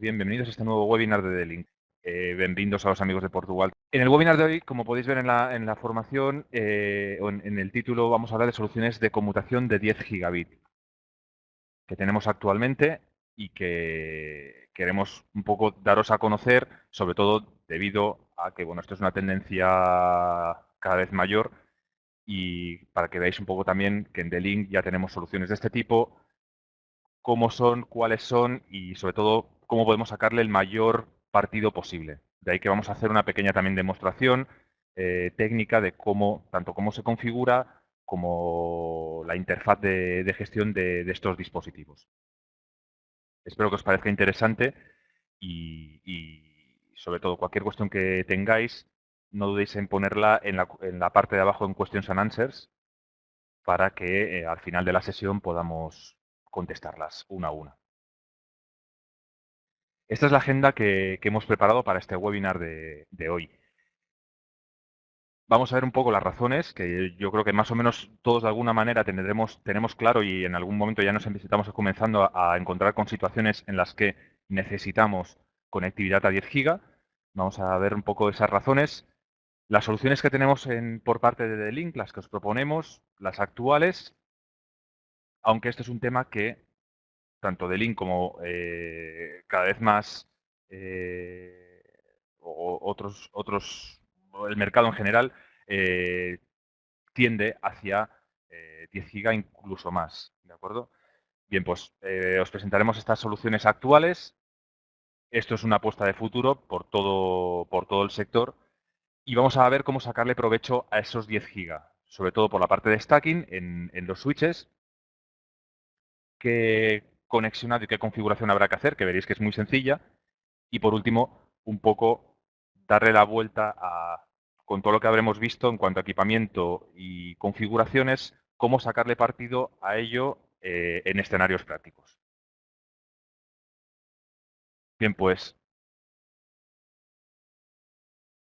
Bienvenidos a este nuevo webinar de D-Link. Bienvenidos a los amigos de Portugal. En el webinar de hoy, como podéis ver en la formación o en el título, vamos a hablar de soluciones de conmutación de 10 gigabit que tenemos actualmente y que queremos un poco daros a conocer, sobre todo debido a que, bueno, esto es una tendencia cada vez mayor y para que veáis un poco también que en D-Link ya tenemos soluciones de este tipo, cómo son, cuáles son y sobre todo cómo podemos sacarle el mayor partido posible. De ahí que vamos a hacer una pequeña también demostración técnica de cómo, tanto cómo se configura como la interfaz de gestión de estos dispositivos. Espero que os parezca interesante y sobre todo cualquier cuestión que tengáis, no dudéis en ponerla en la parte de abajo en Questions and Answers para que al final de la sesión podamos contestarlas una a una. Esta es la agenda que hemos preparado para este webinar de hoy. Vamos a ver un poco las razones, que yo creo que más o menos todos de alguna manera tenemos claro y en algún momento ya estamos comenzando a encontrar con situaciones en las que necesitamos conectividad a 10 GB. Vamos a ver un poco esas razones. Las soluciones que tenemos por parte de D-Link, las que os proponemos, las actuales, aunque este es un tema que tanto D-Link como cada vez más el mercado en general tiende hacia 10 GB incluso más, ¿de acuerdo? Bien, pues os presentaremos estas soluciones actuales. Esto es una apuesta de futuro por todo el sector y vamos a ver cómo sacarle provecho a esos 10 GB, sobre todo por la parte de stacking en los switches, qué conexionado y qué configuración habrá que hacer, que veréis que es muy sencilla. Y por último, un poco darle la vuelta con todo lo que habremos visto en cuanto a equipamiento y configuraciones, cómo sacarle partido a ello en escenarios prácticos. Bien, pues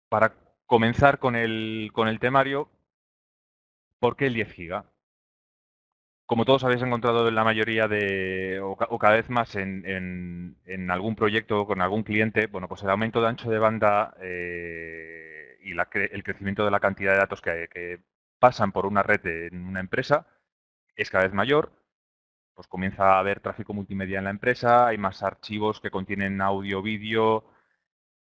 para comenzar con el temario, ¿por qué el 10 GB? Como todos habéis encontrado en la mayoría o cada vez más en algún proyecto con algún cliente, bueno, pues el aumento de ancho de banda y el crecimiento de la cantidad de datos que pasan por una red en una empresa es cada vez mayor. Pues comienza a haber tráfico multimedia en la empresa, hay más archivos que contienen audio, vídeo,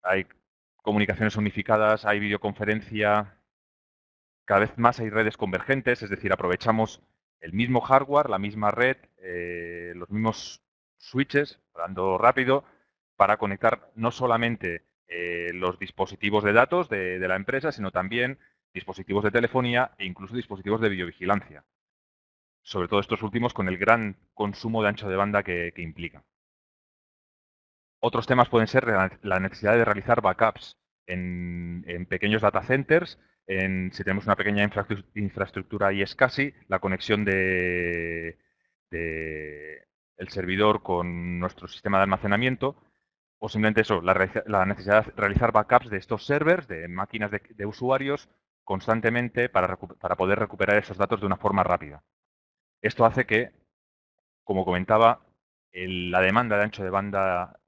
hay comunicaciones unificadas, hay videoconferencia, cada vez más hay redes convergentes, es decir, aprovechamos el mismo hardware, la misma red, los mismos switches, hablando rápido, para conectar no solamente los dispositivos de datos de la empresa, sino también dispositivos de telefonía e incluso dispositivos de videovigilancia. Sobre todo estos últimos con el gran consumo de ancho de banda que implica. Otros temas pueden ser la necesidad de realizar backups en pequeños data centers, si tenemos una pequeña infraestructura y es casi la conexión el servidor con nuestro sistema de almacenamiento, o simplemente eso, la necesidad de realizar backups de estos servers, de máquinas de usuarios, constantemente para poder recuperar esos datos de una forma rápida. Esto hace que, como comentaba, la demanda de ancho de banda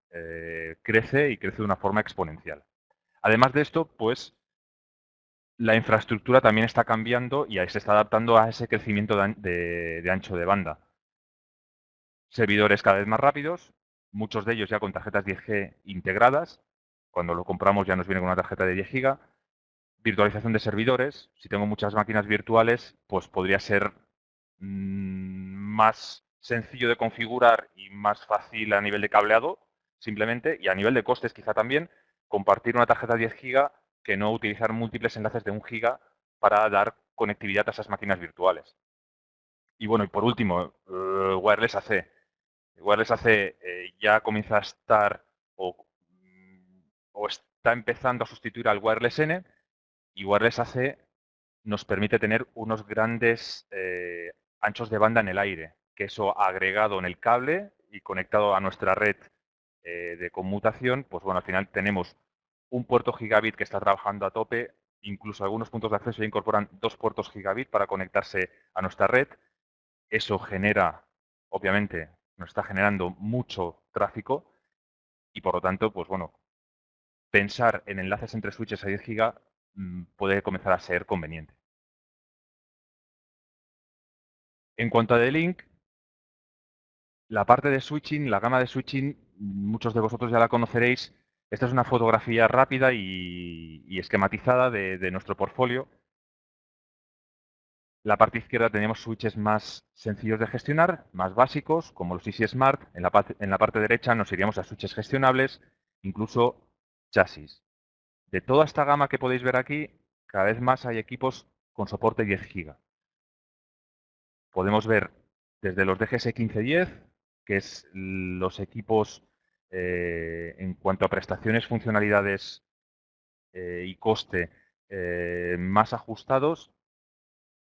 crece y crece de una forma exponencial. Además de esto, pues la infraestructura también está cambiando y se está adaptando a ese crecimiento de ancho de banda. Servidores cada vez más rápidos, muchos de ellos ya con tarjetas 10G integradas. Cuando lo compramos ya nos viene con una tarjeta de 10 GB. Virtualización de servidores. Si tengo muchas máquinas virtuales, pues podría ser más sencillo de configurar y más fácil a nivel de cableado, simplemente, y a nivel de costes quizá también, compartir una tarjeta 10 GB que no utilizar múltiples enlaces de 1 GB para dar conectividad a esas máquinas virtuales. Y bueno, y por último, Wireless AC. Wireless AC ya comienza a estar o está empezando a sustituir al Wireless N y Wireless AC nos permite tener unos grandes anchos de banda en el aire, que eso agregado en el cable y conectado a nuestra red de conmutación, pues bueno, al final tenemos un puerto gigabit que está trabajando a tope, incluso algunos puntos de acceso ya incorporan 2 puertos gigabit para conectarse a nuestra red. Eso genera, obviamente, nos está generando mucho tráfico y por lo tanto, pues bueno, pensar en enlaces entre switches a 10 GB puede comenzar a ser conveniente. En cuanto a D-Link, la parte de switching, la gama de switching, muchos de vosotros ya la conoceréis. Esta es una fotografía rápida y esquematizada de nuestro portfolio. La parte izquierda tenemos switches más sencillos de gestionar, más básicos, como los Easy Smart. En la parte derecha nos iríamos a switches gestionables, incluso chasis. De toda esta gama que podéis ver aquí, cada vez más hay equipos con soporte 10 GB. Podemos ver desde los DGS 1510, que es los equipos en cuanto a prestaciones, funcionalidades y coste más ajustados.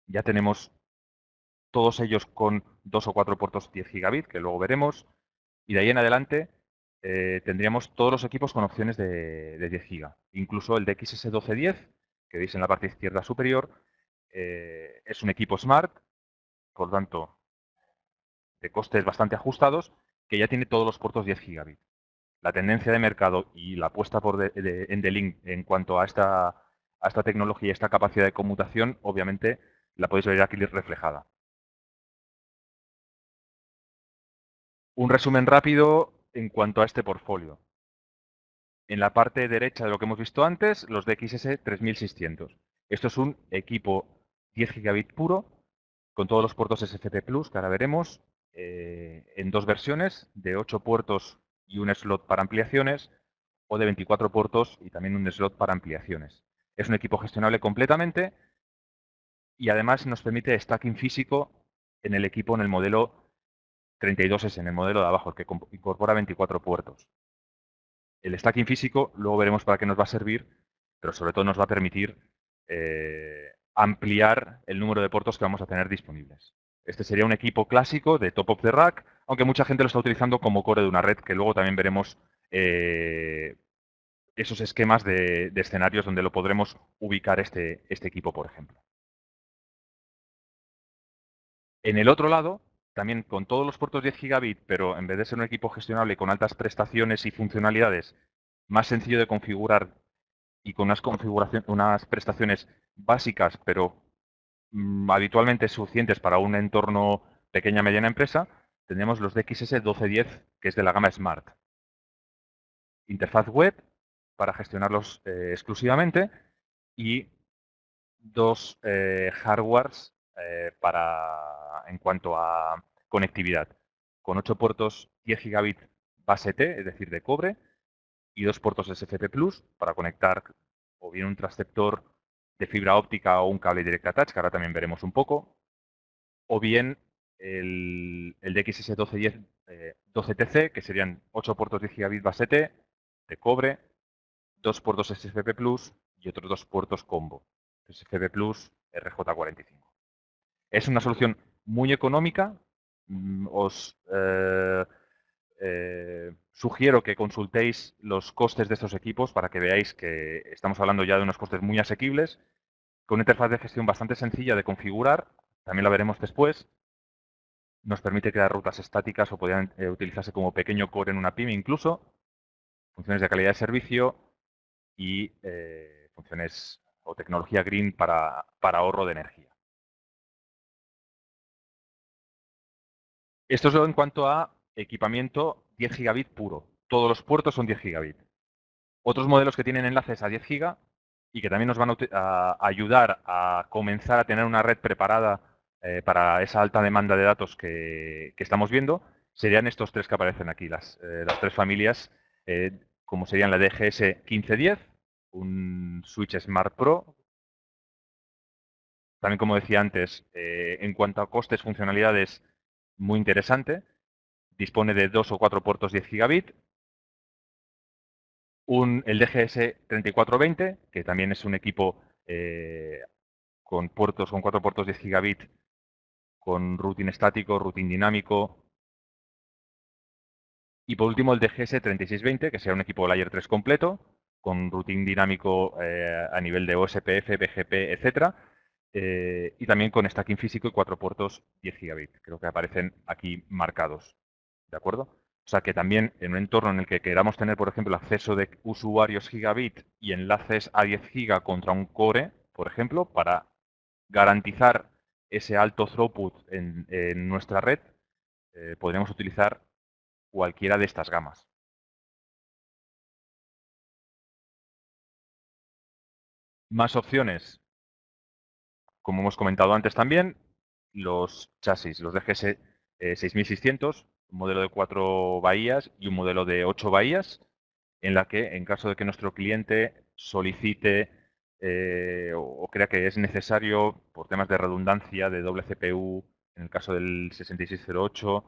Ya tenemos todos ellos con 2 o 4 puertos 10 gigabit, que luego veremos. Y de ahí en adelante tendríamos todos los equipos con opciones de 10 GB. Incluso el DXS 1210, que veis en la parte izquierda superior, es un equipo Smart, por lo tanto, de costes bastante ajustados, que ya tiene todos los puertos 10 gigabit. La tendencia de mercado y la apuesta en D-Link en cuanto a esta tecnología y esta capacidad de conmutación, obviamente, la podéis ver aquí reflejada. Un resumen rápido en cuanto a este portfolio. En la parte derecha de lo que hemos visto antes, los DXS 3600. Esto es un equipo 10 gigabit puro, con todos los puertos SFP Plus, que ahora veremos, en dos versiones, de 8 puertos y un slot para ampliaciones, o de 24 puertos y también un slot para ampliaciones. Es un equipo gestionable completamente y además nos permite stacking físico en el equipo en el modelo 32S, en el modelo de abajo, que incorpora 24 puertos. El stacking físico, luego veremos para qué nos va a servir, pero sobre todo nos va a permitir ampliar el número de puertos que vamos a tener disponibles. Este sería un equipo clásico de top of the rack, aunque mucha gente lo está utilizando como core de una red, que luego también veremos esos esquemas de escenarios donde lo podremos ubicar este equipo, por ejemplo. En el otro lado, también con todos los puertos 10 gigabit, pero en vez de ser un equipo gestionable con altas prestaciones y funcionalidades, más sencillo de configurar y con unas prestaciones básicas, pero habitualmente suficientes para un entorno pequeña mediana empresa, tendríamos los DXS 1210, que es de la gama Smart. Interfaz web para gestionarlos exclusivamente y dos hardwares en cuanto a conectividad, con 8 puertos 10 gigabit base T, es decir, de cobre, y 2 puertos SFP Plus para conectar o bien un transceptor de fibra óptica o un cable Direct Attach, que ahora también veremos un poco, o bien el DXS 1210 12TC, que serían 8 puertos 10 gigabit base T de cobre, 2 puertos SFP Plus y otros 2 puertos combo, SFP Plus RJ45. Es una solución muy económica. Os sugiero que consultéis los costes de estos equipos para que veáis que estamos hablando ya de unos costes muy asequibles, con una interfaz de gestión bastante sencilla de configurar, también la veremos después. Nos permite crear rutas estáticas o podrían utilizarse como pequeño core en una PYME incluso, funciones de calidad de servicio y funciones o tecnología green para ahorro de energía. Esto es en cuanto a equipamiento 10 gigabit puro. Todos los puertos son 10 gigabit. Otros modelos que tienen enlaces a 10 giga y que también nos van a ayudar a comenzar a tener una red preparada para esa alta demanda de datos que estamos viendo, serían estos tres que aparecen aquí, las tres familias, como serían la DGS 1510, un Switch Smart Pro. También, como decía antes, en cuanto a costes, funcionalidades, muy interesante. Dispone de 2 o 4 puertos 10 gigabit. El DGS 3420, que también es un equipo con 4 puertos 10 gigabit, con routing estático, routing dinámico. Y por último el DGS 3620, que será un equipo Layer 3 completo, con routing dinámico a nivel de OSPF, BGP, etcétera. Y también con stacking físico y 4 puertos 10 gigabit. Creo que aparecen aquí marcados. ¿De acuerdo? O sea que también en un entorno en el que queramos tener, por ejemplo, acceso de usuarios gigabit y enlaces a 10 giga contra un core, por ejemplo, para garantizar ese alto throughput en nuestra red, podríamos utilizar cualquiera de estas gamas. Más opciones, como hemos comentado antes también, los chasis, los DGS 6600, un modelo de 4 bahías y un modelo de 8 bahías, en la que, en caso de que nuestro cliente solicite o crea que es necesario, por temas de redundancia, de doble CPU, en el caso del 6608,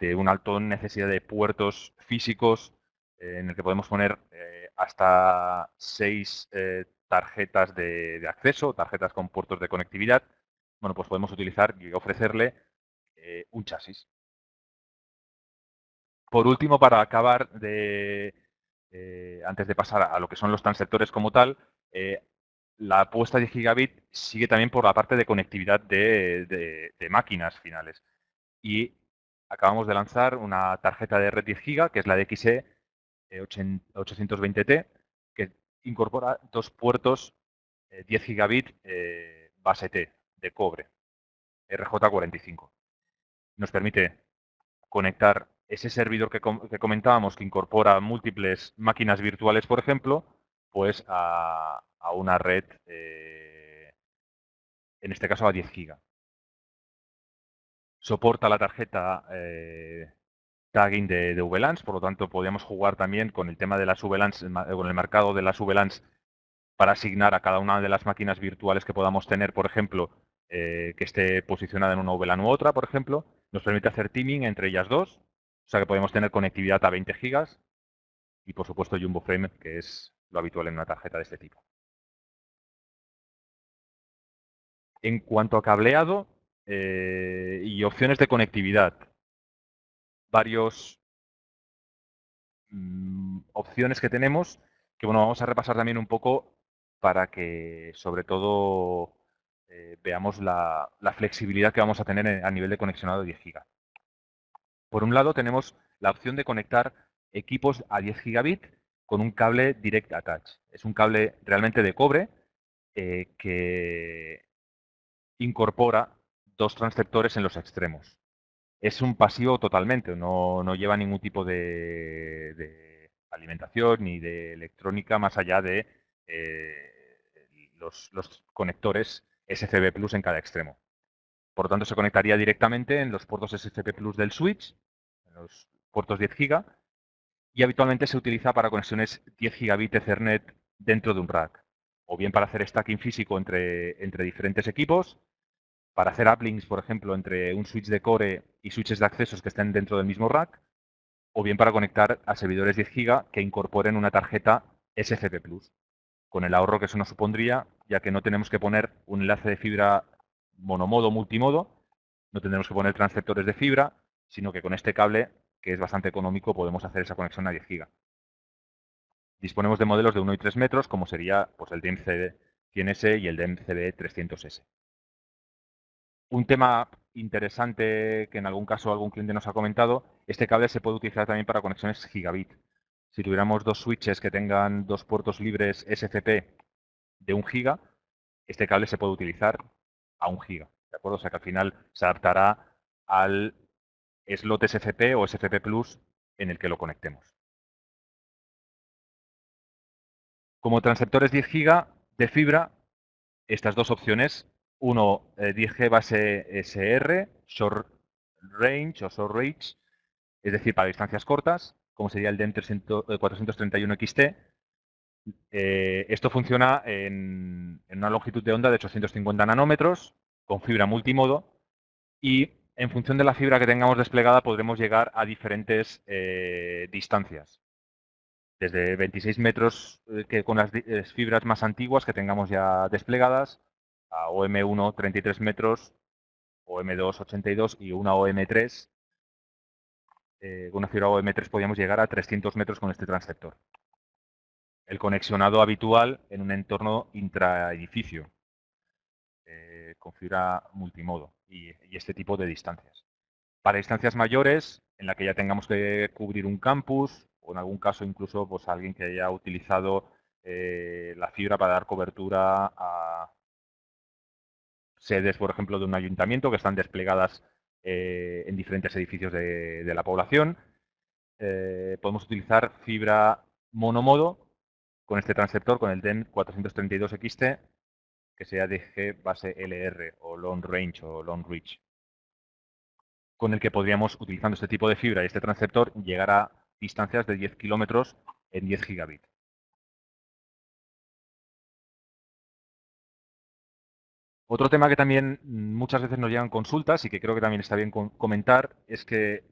de una alta necesidad de puertos físicos, en el que podemos poner hasta 6 tarjetas de acceso, tarjetas con puertos de conectividad, bueno, pues podemos utilizar y ofrecerle un chasis. Por último, para acabar antes de pasar a lo que son los transceptores como tal, la apuesta de Gigabit sigue también por la parte de conectividad de máquinas finales. Y acabamos de lanzar una tarjeta de red 10 GB, que es la de XE 820T, que incorpora dos puertos 10 gigabit base T de cobre, RJ45. Nos permite conectar ese servidor que comentábamos, que incorpora múltiples máquinas virtuales, por ejemplo, pues a una red, en este caso a 10 GB. Soporta la tarjeta tagging de VLANs, por lo tanto podríamos jugar también con el tema de las VLANs, con el marcado de las VLANs para asignar a cada una de las máquinas virtuales que podamos tener, por ejemplo, que esté posicionada en una VLAN u otra, por ejemplo, nos permite hacer teaming entre ellas dos, o sea que podemos tener conectividad a 20 gigas y, por supuesto, Jumbo Frame, que es lo habitual en una tarjeta de este tipo. En cuanto a cableado y opciones de conectividad, varios opciones que tenemos que, bueno, vamos a repasar también un poco para que, sobre todo, veamos la flexibilidad que vamos a tener a nivel de conexionado de 10 GB. Por un lado, tenemos la opción de conectar equipos a 10 gigabit con un cable Direct Attach. Es un cable realmente de cobre que incorpora dos transceptores en los extremos. Es un pasivo totalmente, no lleva ningún tipo de alimentación ni de electrónica más allá de los conectores SCB Plus en cada extremo. Por lo tanto, se conectaría directamente en los puertos SCP Plus del switch, en los puertos 10 GB, y habitualmente se utiliza para conexiones 10 gigabit Ethernet dentro de un rack, o bien para hacer stacking físico entre diferentes equipos, para hacer uplinks, por ejemplo, entre un switch de core y switches de accesos que estén dentro del mismo rack, o bien para conectar a servidores 10 GB que incorporen una tarjeta SCP Plus, con el ahorro que eso nos supondría, ya que no tenemos que poner un enlace de fibra monomodo, multimodo, no tendremos que poner transceptores de fibra, sino que con este cable, que es bastante económico, podemos hacer esa conexión a 10 GB. Disponemos de modelos de 1 y 3 metros, como sería pues, el DMCB 100S y el DMCB 300S. Un tema interesante que en algún caso algún cliente nos ha comentado, este cable se puede utilizar también para conexiones gigabit. Si tuviéramos dos switches que tengan dos puertos libres SCP de 1 giga, este cable se puede utilizar a 1 giga, ¿de acuerdo? O sea que al final se adaptará al slot SCP o SCP Plus en el que lo conectemos. Como transceptores 10 giga de fibra, estas dos opciones, uno 10G base SR, Short Range o Short Range, es decir, para distancias cortas, como sería el DEM 431 XT. Esto funciona en una longitud de onda de 850 nanómetros, con fibra multimodo, y en función de la fibra que tengamos desplegada podremos llegar a diferentes distancias. Desde 26 metros que con las fibras más antiguas que tengamos ya desplegadas, a OM1 33 metros, OM2 82 y una OM3. Con una fibra OM3 podríamos llegar a 300 metros con este transceptor. El conexionado habitual en un entorno intraedificio, con fibra multimodo y este tipo de distancias. Para distancias mayores, en la que ya tengamos que cubrir un campus o en algún caso incluso pues alguien que haya utilizado la fibra para dar cobertura a sedes, por ejemplo, de un ayuntamiento que están desplegadas en diferentes edificios de la población. Podemos utilizar fibra monomodo con este transceptor, con el DEM 432XT, que sea DG base LR o Long Range o Long Reach, con el que podríamos, utilizando este tipo de fibra y este transceptor, llegar a distancias de 10 kilómetros en 10 gigabit. Otro tema que también muchas veces nos llegan consultas y que creo que también está bien comentar es que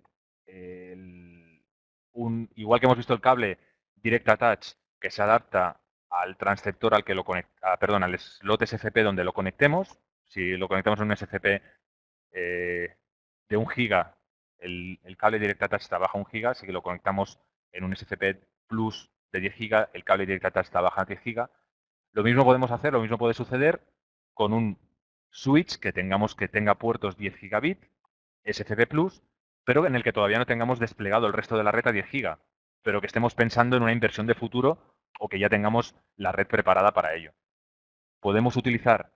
igual que hemos visto el cable Direct Attach que se adapta al transceptor al que lo conecta, perdón, al slot SFP donde lo conectemos. Si lo conectamos en un SFP de 1 giga, el cable Direct Attach trabaja 1 giga. Si lo conectamos en un SFP Plus de 10 giga, el cable Direct Attach trabaja a 10 giga. Lo mismo podemos hacer, lo mismo puede suceder con un switch que tenga puertos 10 gigabit, SFP Plus, pero en el que todavía no tengamos desplegado el resto de la red a 10 giga, pero que estemos pensando en una inversión de futuro o que ya tengamos la red preparada para ello. Podemos utilizar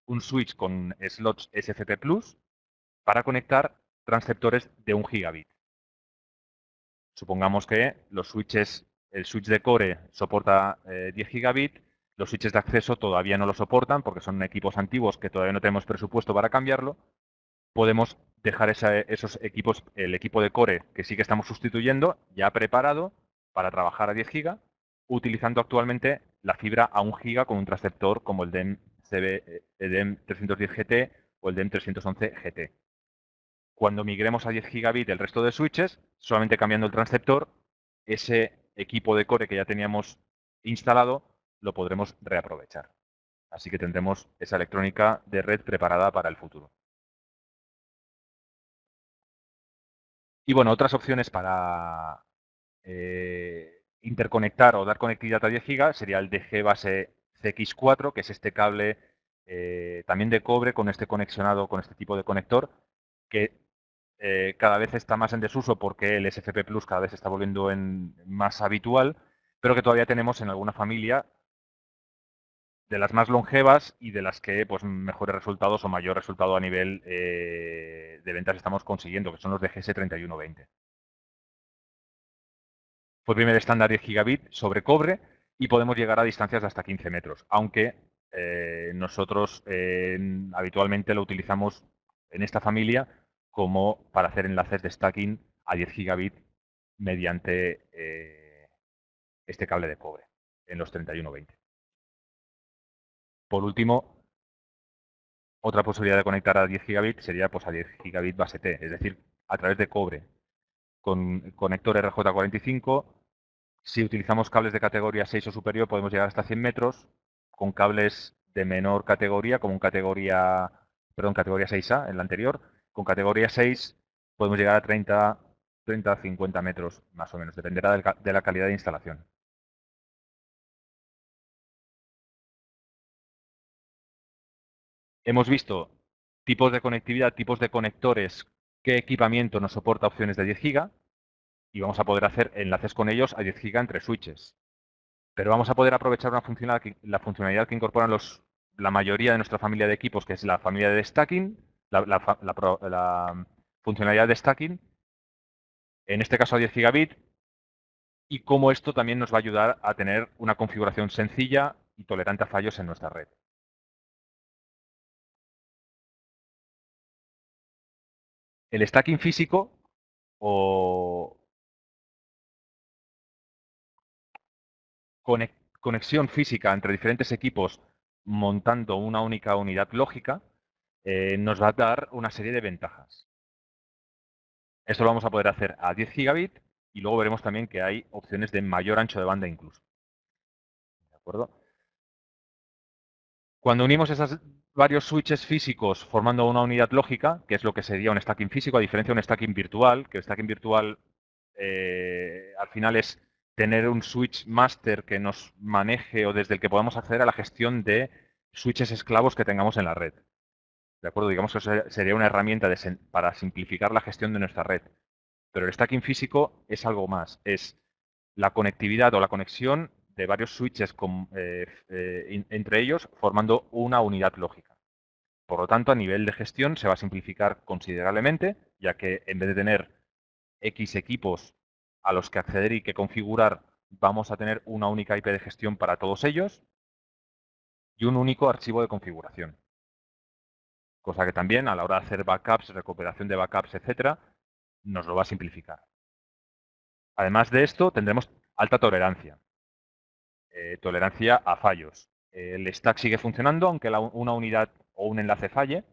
un switch con slots SFP Plus para conectar transceptores de 1 gigabit. Supongamos que el switch de core soporta 10 gigabit, los switches de acceso todavía no lo soportan porque son equipos antiguos que todavía no tenemos presupuesto para cambiarlo. Podemos dejar esos equipos, el equipo de core que sí que estamos sustituyendo, ya preparado para trabajar a 10 giga, utilizando actualmente la fibra a 1 giga con un transceptor como el DEM, DEM 310 GT o el DEM 311 GT. Cuando migremos a 10 gigabit el resto de switches, solamente cambiando el transceptor, ese equipo de core que ya teníamos instalado lo podremos reaprovechar. Así que tendremos esa electrónica de red preparada para el futuro. Y bueno, otras opciones para interconectar o dar conectividad a 10 GB sería el DG base CX4, que es este cable también de cobre con este conexionado con este tipo de conector, que cada vez está más en desuso porque el SFP Plus cada vez se está volviendo más habitual, pero que todavía tenemos en alguna familia de las más longevas y de las que pues, mejores resultados o mayor resultado a nivel de ventas estamos consiguiendo, que son los de GS3120. Fue el primer estándar 10 gigabit sobre cobre y podemos llegar a distancias de hasta 15 metros, aunque nosotros habitualmente lo utilizamos en esta familia como para hacer enlaces de stacking a 10 gigabit mediante este cable de cobre en los 3120. Por último, otra posibilidad de conectar a 10 gigabit sería pues, a 10 gigabit base T, es decir, a través de cobre, con conector RJ45. Si utilizamos cables de categoría 6 o superior, podemos llegar hasta 100 metros. Con cables de menor categoría, como categoría 6A, en la anterior, con categoría 6 podemos llegar a 30 a 50 metros, más o menos. Dependerá de la calidad de instalación. Hemos visto tipos de conectividad, tipos de conectores, qué equipamiento nos soporta opciones de 10 GB y vamos a poder hacer enlaces con ellos a 10 GB entre switches. Pero vamos a poder aprovechar la funcionalidad que incorporan la mayoría de nuestra familia de equipos, que es la familia de stacking, la funcionalidad de stacking, en este caso a 10 gigabit, y cómo esto también nos va a ayudar a tener una configuración sencilla y tolerante a fallos en nuestra red. El stacking físico o conexión física entre diferentes equipos montando una única unidad lógica nos va a dar una serie de ventajas. Esto lo vamos a poder hacer a 10 gigabit y luego veremos también que hay opciones de mayor ancho de banda incluso. ¿De acuerdo? Cuando unimos esos varios switches físicos formando una unidad lógica, que es lo que sería un stacking físico, a diferencia de un stacking virtual, que el stacking virtual al final es tener un switch master que nos maneje o desde el que podamos acceder a la gestión de switches esclavos que tengamos en la red. ¿De acuerdo? Digamos que sería una herramienta para simplificar la gestión de nuestra red. Pero el stacking físico es algo más. Es la conectividad o la conexión de varios switches entre ellos formando una unidad lógica. Por lo tanto, a nivel de gestión se va a simplificar considerablemente, ya que en vez de tener X equipos a los que acceder y que configurar, vamos a tener una única IP de gestión para todos ellos y un único archivo de configuración. Cosa que también a la hora de hacer backups, recuperación de backups, etcétera, nos lo va a simplificar. Además de esto, tendremos alta tolerancia. Tolerancia a fallos. El stack sigue funcionando, aunque una unidad o un enlace falle.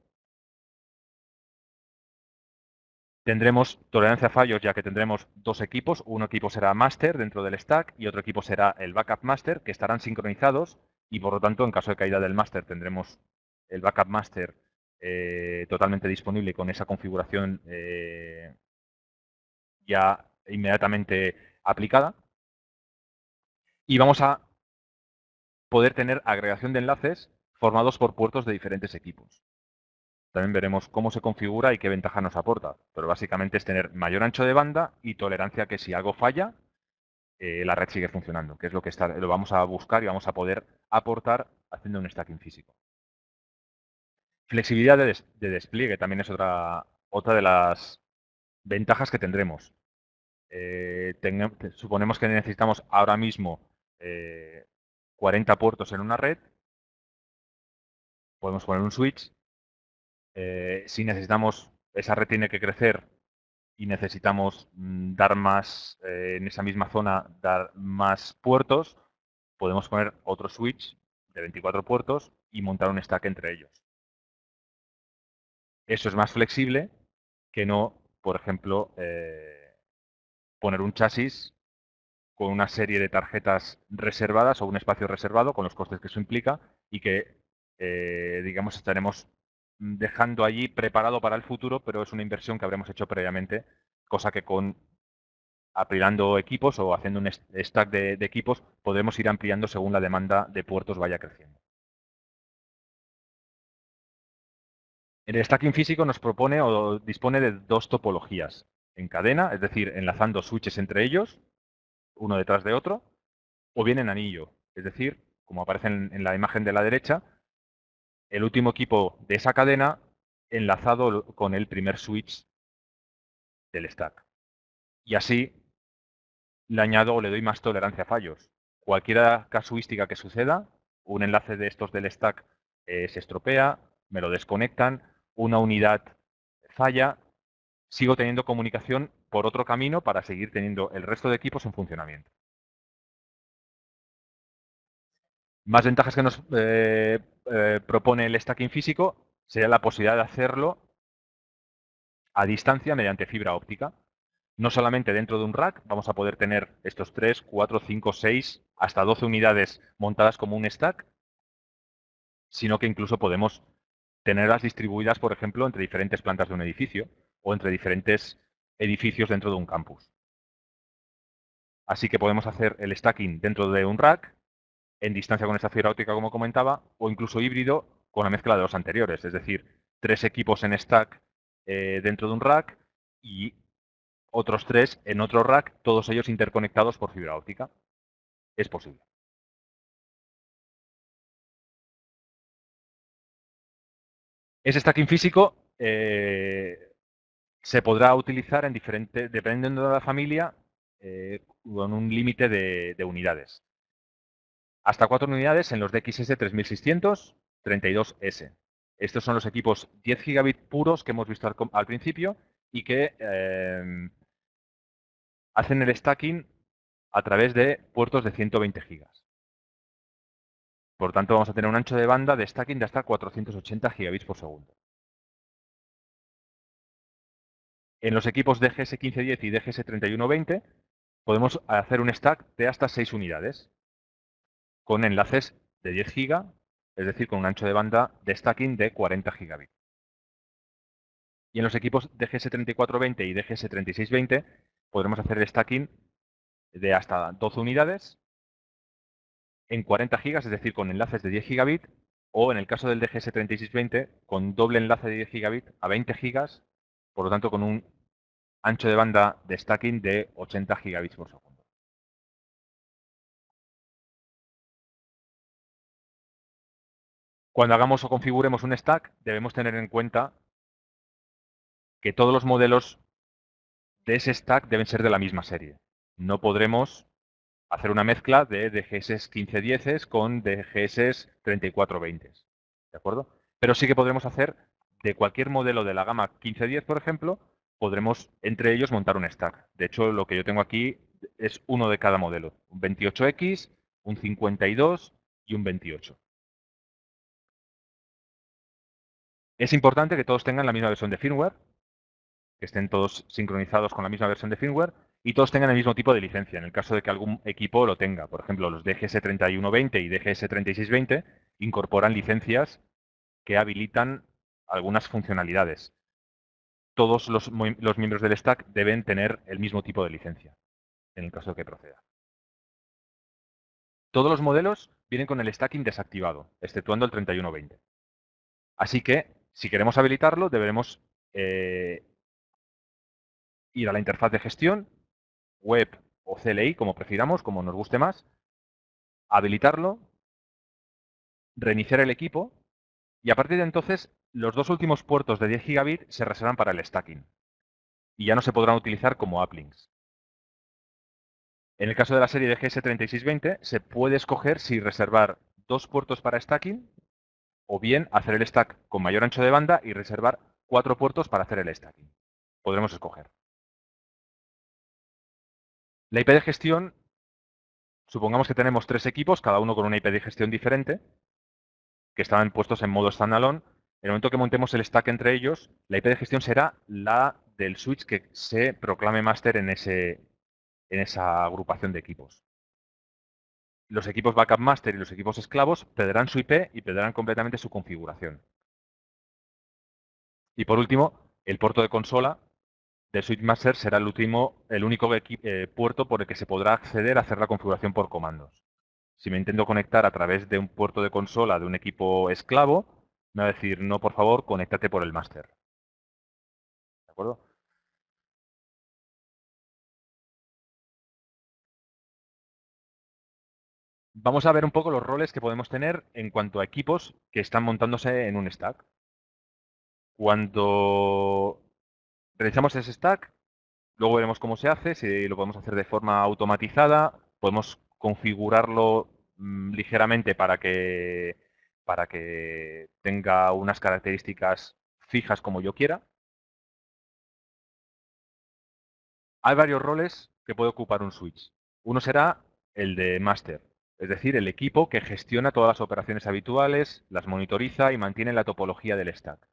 Tendremos tolerancia a fallos, ya que tendremos dos equipos. Un equipo será master dentro del stack y otro equipo será el backup master, que estarán sincronizados y por lo tanto, en caso de caída del master, tendremos el backup master totalmente disponible con esa configuración ya inmediatamente aplicada. Y vamos a poder tener agregación de enlaces formados por puertos de diferentes equipos. También veremos cómo se configura y qué ventaja nos aporta, pero básicamente es tener mayor ancho de banda y tolerancia a que si algo falla, la red sigue funcionando, que es lo que lo vamos a buscar y vamos a poder aportar haciendo un stacking físico. Flexibilidad de despliegue también es otra de las ventajas que tendremos. Suponemos que necesitamos ahora mismo 40 puertos en una red, podemos poner un switch. Si necesitamos, esa red tiene que crecer y necesitamos dar más, en esa misma zona, dar más puertos, podemos poner otro switch de 24 puertos y montar un stack entre ellos. Eso es más flexible que no, por ejemplo, poner un chasis con una serie de tarjetas reservadas o un espacio reservado con los costes que eso implica y que, digamos, estaremos dejando allí preparado para el futuro, pero es una inversión que habremos hecho previamente, cosa que con apilando equipos o haciendo un stack de equipos podremos ir ampliando según la demanda de puertos vaya creciendo. El stacking físico nos propone o dispone de dos topologías. En cadena, es decir, enlazando switches entre ellos, uno detrás de otro, o bien en anillo, es decir, como aparece en la imagen de la derecha, el último equipo de esa cadena enlazado con el primer switch del stack. Y así le añado o le doy más tolerancia a fallos. Cualquier casuística que suceda, un enlace de estos del stack se estropea, me lo desconectan, una unidad falla, sigo teniendo comunicación por otro camino para seguir teniendo el resto de equipos en funcionamiento. Más ventajas que nos propone el stacking físico sería la posibilidad de hacerlo a distancia mediante fibra óptica. No solamente dentro de un rack, vamos a poder tener estos 3, 4, 5, 6, hasta 12 unidades montadas como un stack, sino que incluso podemos tenerlas distribuidas, por ejemplo, entre diferentes plantas de un edificio o entre diferentes edificios dentro de un campus. Así que podemos hacer el stacking dentro de un rack, en distancia con esta fibra óptica, como comentaba, o incluso híbrido con la mezcla de los anteriores, es decir, 3 equipos en stack dentro de un rack y otros 3 en otro rack, todos ellos interconectados por fibra óptica. Es posible. Ese stacking físico se podrá utilizar en dependiendo de la familia, con un límite de unidades. Hasta 4 unidades en los DXS 3600, 32S. Estos son los equipos 10 gigabit puros que hemos visto al principio y que hacen el stacking a través de puertos de 120 gigas. Por tanto, vamos a tener un ancho de banda de stacking de hasta 480 gigabits por segundo. En los equipos DGS 1510 y DGS 3120 podemos hacer un stack de hasta 6 unidades con enlaces de 10 GB, es decir, con un ancho de banda de stacking de 40 gigabits. Y en los equipos DGS 3420 y DGS 3620 podremos hacer el stacking de hasta 12 unidades en 40 GB, es decir, con enlaces de 10 gigabits, o en el caso del DGS 3620, con doble enlace de 10 gigabits a 20 GB, por lo tanto con un ancho de banda de stacking de 80 gigabits por segundo. Cuando hagamos o configuremos un stack, debemos tener en cuenta que todos los modelos de ese stack deben ser de la misma serie. No podremos hacer una mezcla de DGS 1510 con DGS 3420. ¿De acuerdo? Pero sí que podremos hacer de cualquier modelo de la gama 1510, por ejemplo, podremos entre ellos montar un stack. De hecho, lo que yo tengo aquí es uno de cada modelo. Un 28X, un 52 y un 28. Es importante que todos tengan la misma versión de firmware, que estén todos sincronizados con la misma versión de firmware y todos tengan el mismo tipo de licencia, en el caso de que algún equipo lo tenga. Por ejemplo, los DGS 3120 y DGS 3620 incorporan licencias que habilitan algunas funcionalidades. Todos los miembros del stack deben tener el mismo tipo de licencia, en el caso de que proceda. Todos los modelos vienen con el stacking desactivado, exceptuando el 3120. Así que, si queremos habilitarlo, deberemos ir a la interfaz de gestión, web o CLI, como prefiramos, como nos guste más, habilitarlo, reiniciar el equipo y a partir de entonces los dos últimos puertos de 10 gigabit se reservan para el stacking y ya no se podrán utilizar como uplinks. En el caso de la serie de GS3620 se puede escoger si reservar dos puertos para stacking o bien hacer el stack con mayor ancho de banda y reservar 4 puertos para hacer el stacking. Podremos escoger. La IP de gestión, supongamos que tenemos 3 equipos, cada uno con una IP de gestión diferente, que estaban puestos en modo standalone. En el momento que montemos el stack entre ellos, la IP de gestión será la del switch que se proclame master en esa agrupación de equipos. Los equipos backup master y los equipos esclavos perderán su IP y perderán completamente su configuración. Y por último, el puerto de consola del switch master será el único puerto por el que se podrá acceder a hacer la configuración por comandos. Si me intento conectar a través de un puerto de consola de un equipo esclavo, me va a decir, no, por favor, conéctate por el máster. ¿De acuerdo? Vamos a ver un poco los roles que podemos tener en cuanto a equipos que están montándose en un stack. Cuando realizamos ese stack, luego veremos cómo se hace, si lo podemos hacer de forma automatizada, podemos configurarlo ligeramente para que tenga unas características fijas como yo quiera. Hay varios roles que puede ocupar un switch. Uno será el de master, es decir, el equipo que gestiona todas las operaciones habituales, las monitoriza y mantiene la topología del stack.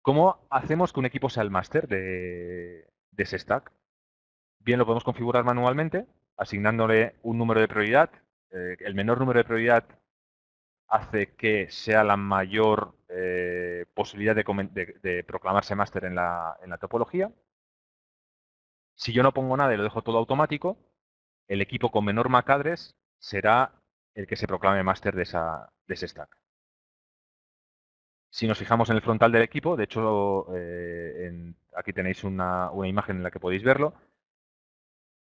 ¿Cómo hacemos que un equipo sea el máster de ese stack? Bien, lo podemos configurar manualmente, asignándole un número de prioridad. El menor número de prioridad hace que sea la mayor posibilidad de proclamarse máster en la topología. Si yo no pongo nada y lo dejo todo automático, el equipo con menor MAC address será el que se proclame máster de ese stack. Si nos fijamos en el frontal del equipo, de hecho, aquí tenéis una imagen en la que podéis verlo,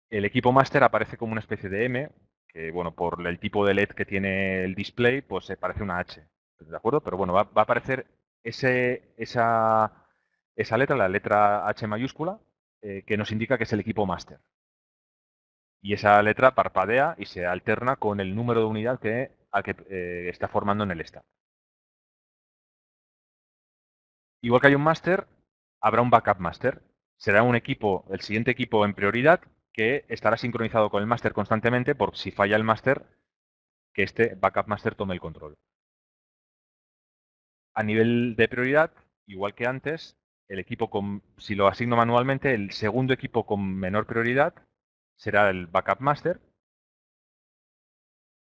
el equipo máster aparece como una especie de M, que bueno, por el tipo de LED que tiene el display, pues parece una H, ¿de acuerdo? Pero bueno, va a aparecer esa letra, la letra H mayúscula, que nos indica que es el equipo máster. Y esa letra parpadea y se alterna con el número de unidad al que está formando en el stack. Igual que hay un máster, habrá un backup master. Será un equipo, el siguiente equipo en prioridad, que estará sincronizado con el máster constantemente por si falla el máster, que este backup master tome el control. A nivel de prioridad, igual que antes, el equipo si lo asigno manualmente, el segundo equipo con menor prioridad será el backup master,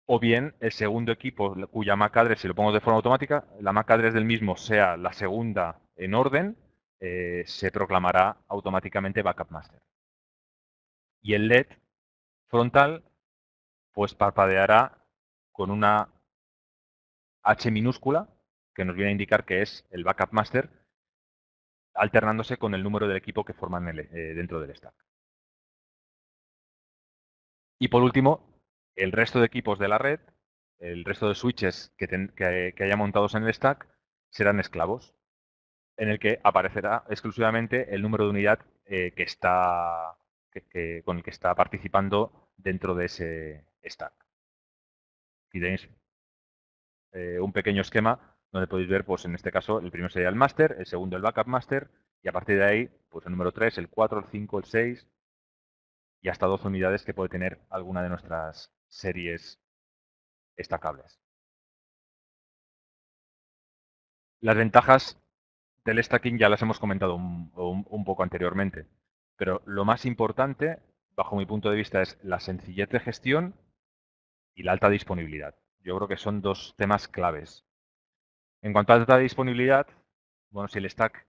o bien el segundo equipo cuya MAC address, si lo pongo de forma automática, la MAC address del mismo sea la segunda en orden, se proclamará automáticamente backup master. Y el LED frontal, pues parpadeará con una H minúscula, que nos viene a indicar que es el backup master, alternándose con el número del equipo que forman dentro del stack. Y por último, el resto de equipos de la red, el resto de switches que haya montados en el stack, serán esclavos, en el que aparecerá exclusivamente el número de unidad con el que está participando dentro de ese stack. Aquí tenéis un pequeño esquema donde podéis ver, pues en este caso, el primero sería el master, el segundo el backup master, y a partir de ahí, pues el número 3, el 4, el 5, el 6 y hasta 12 unidades que puede tener alguna de nuestras series estacables. Las ventajas del stacking ya las hemos comentado un poco anteriormente, pero lo más importante, bajo mi punto de vista, es la sencillez de gestión y la alta disponibilidad. Yo creo que son dos temas claves. En cuanto a alta disponibilidad, bueno, si el stack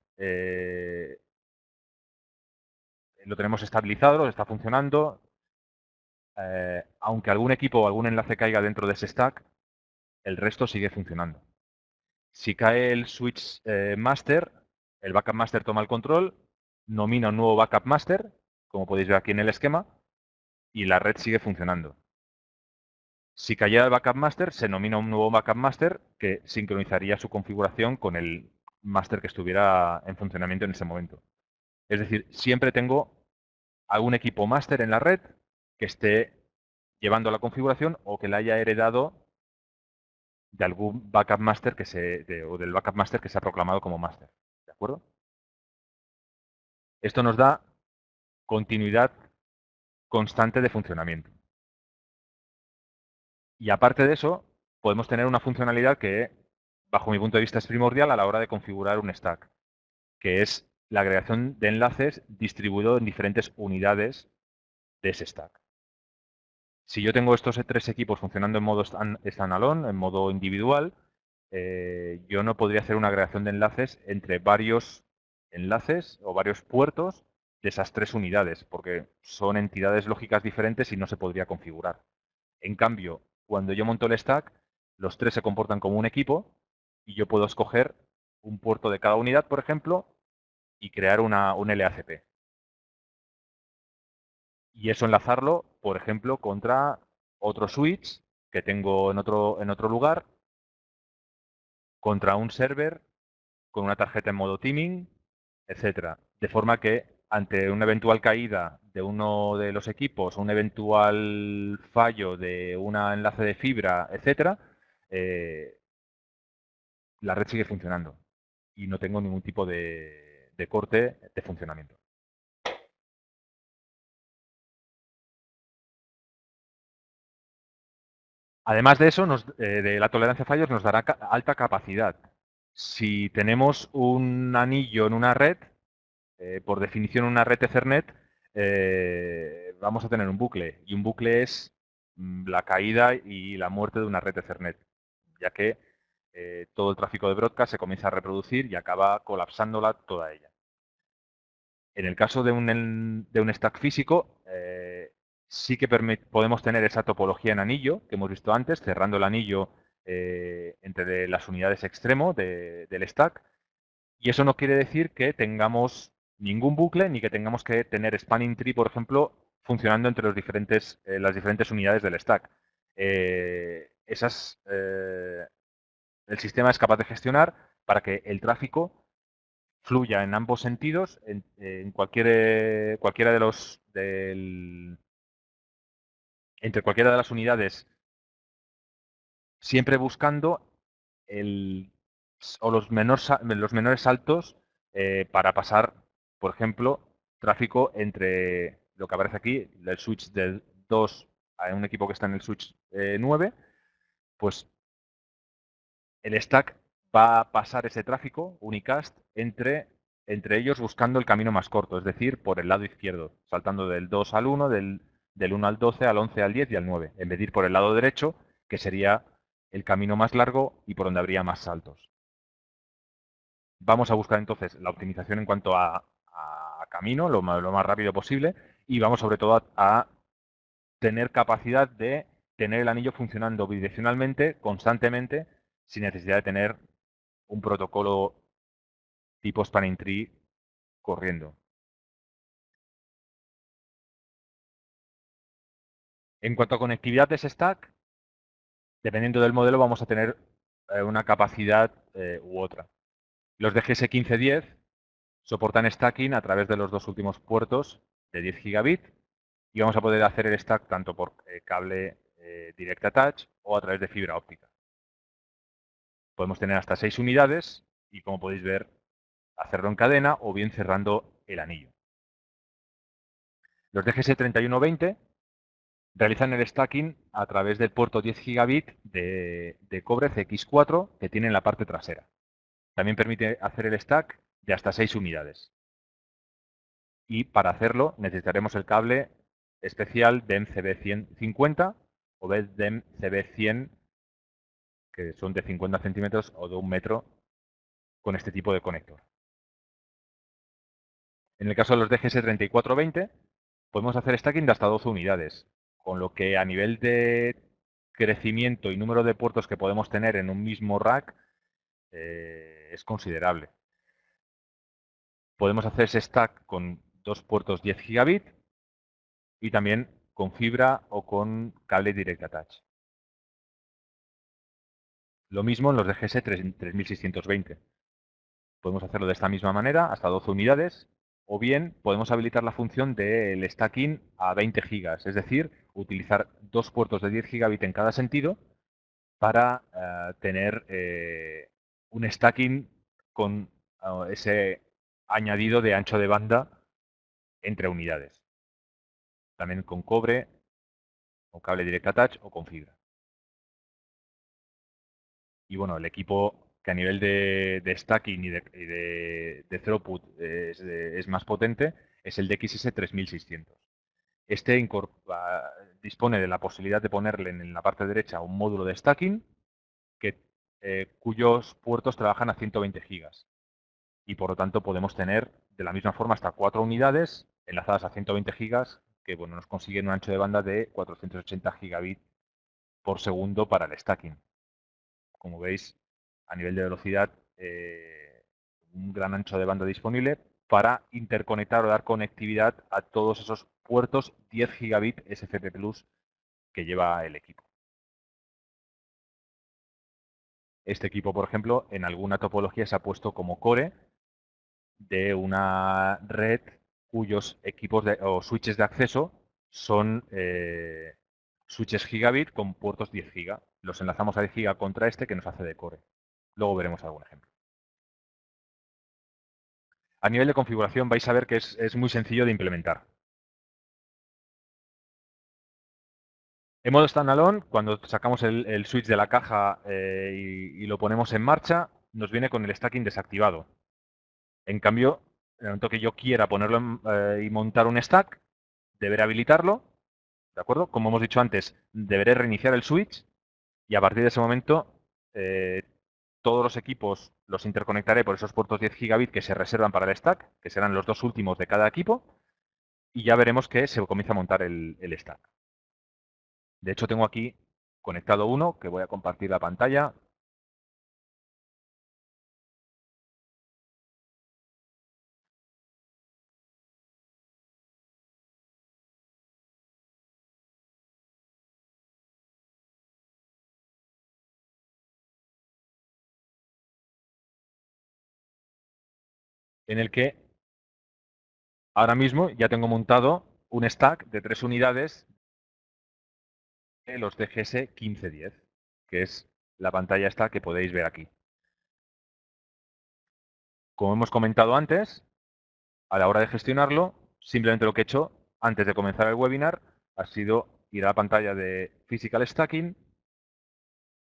lo tenemos estabilizado, lo está funcionando, aunque algún equipo o algún enlace caiga dentro de ese stack, el resto sigue funcionando. Si cae el switch master, el backup master toma el control, nomina un nuevo backup master, como podéis ver aquí en el esquema, y la red sigue funcionando. Si cayera el backup master, se nomina un nuevo backup master que sincronizaría su configuración con el master que estuviera en funcionamiento en ese momento. Es decir, siempre tengo algún equipo master en la red que esté llevando la configuración o que la haya heredado de algún backup master o del backup master que se ha proclamado como master. ¿De acuerdo? Esto nos da continuidad constante de funcionamiento. Y aparte de eso, podemos tener una funcionalidad que, bajo mi punto de vista, es primordial a la hora de configurar un stack, que es la agregación de enlaces distribuido en diferentes unidades de ese stack. Si yo tengo estos tres equipos funcionando en modo standalone, en modo individual, yo no podría hacer una agregación de enlaces entre varios enlaces o varios puertos de esas tres unidades, porque son entidades lógicas diferentes y no se podría configurar. En cambio, cuando yo monto el stack, los tres se comportan como un equipo y yo puedo escoger un puerto de cada unidad, por ejemplo, y crear un LACP. Y eso enlazarlo, por ejemplo, contra otro switch que tengo en otro lugar, contra un server con una tarjeta en modo teaming, etcétera. De forma que ante una eventual caída de uno de los equipos, un eventual fallo de un enlace de fibra, etcétera, la red sigue funcionando y no tengo ningún tipo de corte de funcionamiento. Además de eso, de la tolerancia a fallos, nos dará alta capacidad. Si tenemos un anillo en una red, por definición una red Ethernet, vamos a tener un bucle. Y un bucle es la caída y la muerte de una red Ethernet, ya que todo el tráfico de broadcast se comienza a reproducir y acaba colapsándola toda ella. En el caso de un stack físico, sí que podemos tener esa topología en anillo que hemos visto antes, cerrando el anillo entre las unidades extremo del stack. Y eso no quiere decir que tengamos ningún bucle ni que tengamos que tener spanning tree, por ejemplo, funcionando entre las diferentes unidades del stack. El sistema es capaz de gestionar para que el tráfico fluya en ambos sentidos, en cualquiera de entre cualquiera de las unidades, siempre buscando los menores saltos para pasar, por ejemplo, tráfico entre lo que aparece aquí, el switch del 2 a un equipo que está en el switch 9, pues el stack va a pasar ese tráfico unicast entre ellos buscando el camino más corto, es decir, por el lado izquierdo, saltando del 2 al 1, del 1 al 12, al 11, al 10 y al 9, en vez de ir por el lado derecho, que sería el camino más largo y por donde habría más saltos. Vamos a buscar entonces la optimización en cuanto a camino, lo más rápido posible, y vamos sobre todo a tener capacidad de tener el anillo funcionando bidireccionalmente, constantemente, sin necesidad de tener un protocolo tipo spanning tree corriendo. En cuanto a conectividad de ese stack, dependiendo del modelo vamos a tener una capacidad u otra. Los DGS 1510 soportan stacking a través de los dos últimos puertos de 10 gigabit y vamos a poder hacer el stack tanto por cable direct attach o a través de fibra óptica. Podemos tener hasta 6 unidades y, como podéis ver, hacerlo en cadena o bien cerrando el anillo. Los DGS 3120 realizan el stacking a través del puerto 10 gigabit de cobre CX4 que tiene en la parte trasera. También permite hacer el stack de hasta 6 unidades. Y para hacerlo necesitaremos el cable especial DEM CB150 o DEM CB100, que son de 50 centímetros o de 1 metro con este tipo de conector. En el caso de los DGS 3420, podemos hacer stacking de hasta 12 unidades, con lo que a nivel de crecimiento y número de puertos que podemos tener en un mismo rack es considerable. Podemos hacer ese stack con dos puertos 10 gigabit y también con fibra o con cable direct attach. Lo mismo en los DGS 3620. Podemos hacerlo de esta misma manera, hasta 12 unidades, o bien podemos habilitar la función del stacking a 20 gigas, es decir, utilizar dos puertos de 10 gigabit en cada sentido para tener un stacking con ese añadido de ancho de banda entre unidades. También con cobre, con cable direct attach o con fibra. Y bueno, el equipo que a nivel de stacking y de throughput es más potente es el DXS 3600. Este dispone de la posibilidad de ponerle en la parte derecha un módulo de stacking cuyos puertos trabajan a 120 gigas. Y por lo tanto podemos tener de la misma forma hasta 4 unidades enlazadas a 120 gigas que bueno, nos consiguen un ancho de banda de 480 gigabit por segundo para el stacking. Como veis, a nivel de velocidad, un gran ancho de banda disponible para interconectar o dar conectividad a todos esos puertos 10 gigabit SFP Plus que lleva el equipo. Este equipo, por ejemplo, en alguna topología se ha puesto como core de una red cuyos equipos o switches de acceso son switches gigabit con puertos 10 giga. Los enlazamos a 10 giga contra este que nos hace de core. Luego veremos algún ejemplo. A nivel de configuración vais a ver que es muy sencillo de implementar. En modo standalone, cuando sacamos el switch de la caja y lo ponemos en marcha, nos viene con el stacking desactivado. En cambio, en el momento que yo quiera ponerlo y montar un stack, deberé habilitarlo, ¿de acuerdo? Como hemos dicho antes, deberé reiniciar el switch y a partir de ese momento todos los equipos los interconectaré por esos puertos 10 gigabit que se reservan para el stack, que serán los dos últimos de cada equipo, y ya veremos que se comienza a montar el stack. De hecho, tengo aquí conectado uno, que voy a compartir la pantalla. En el que ahora mismo ya tengo montado un stack de 3 unidades de los DGS 1510, que es la pantalla esta que podéis ver aquí. Como hemos comentado antes, a la hora de gestionarlo, simplemente lo que he hecho antes de comenzar el webinar ha sido ir a la pantalla de Physical Stacking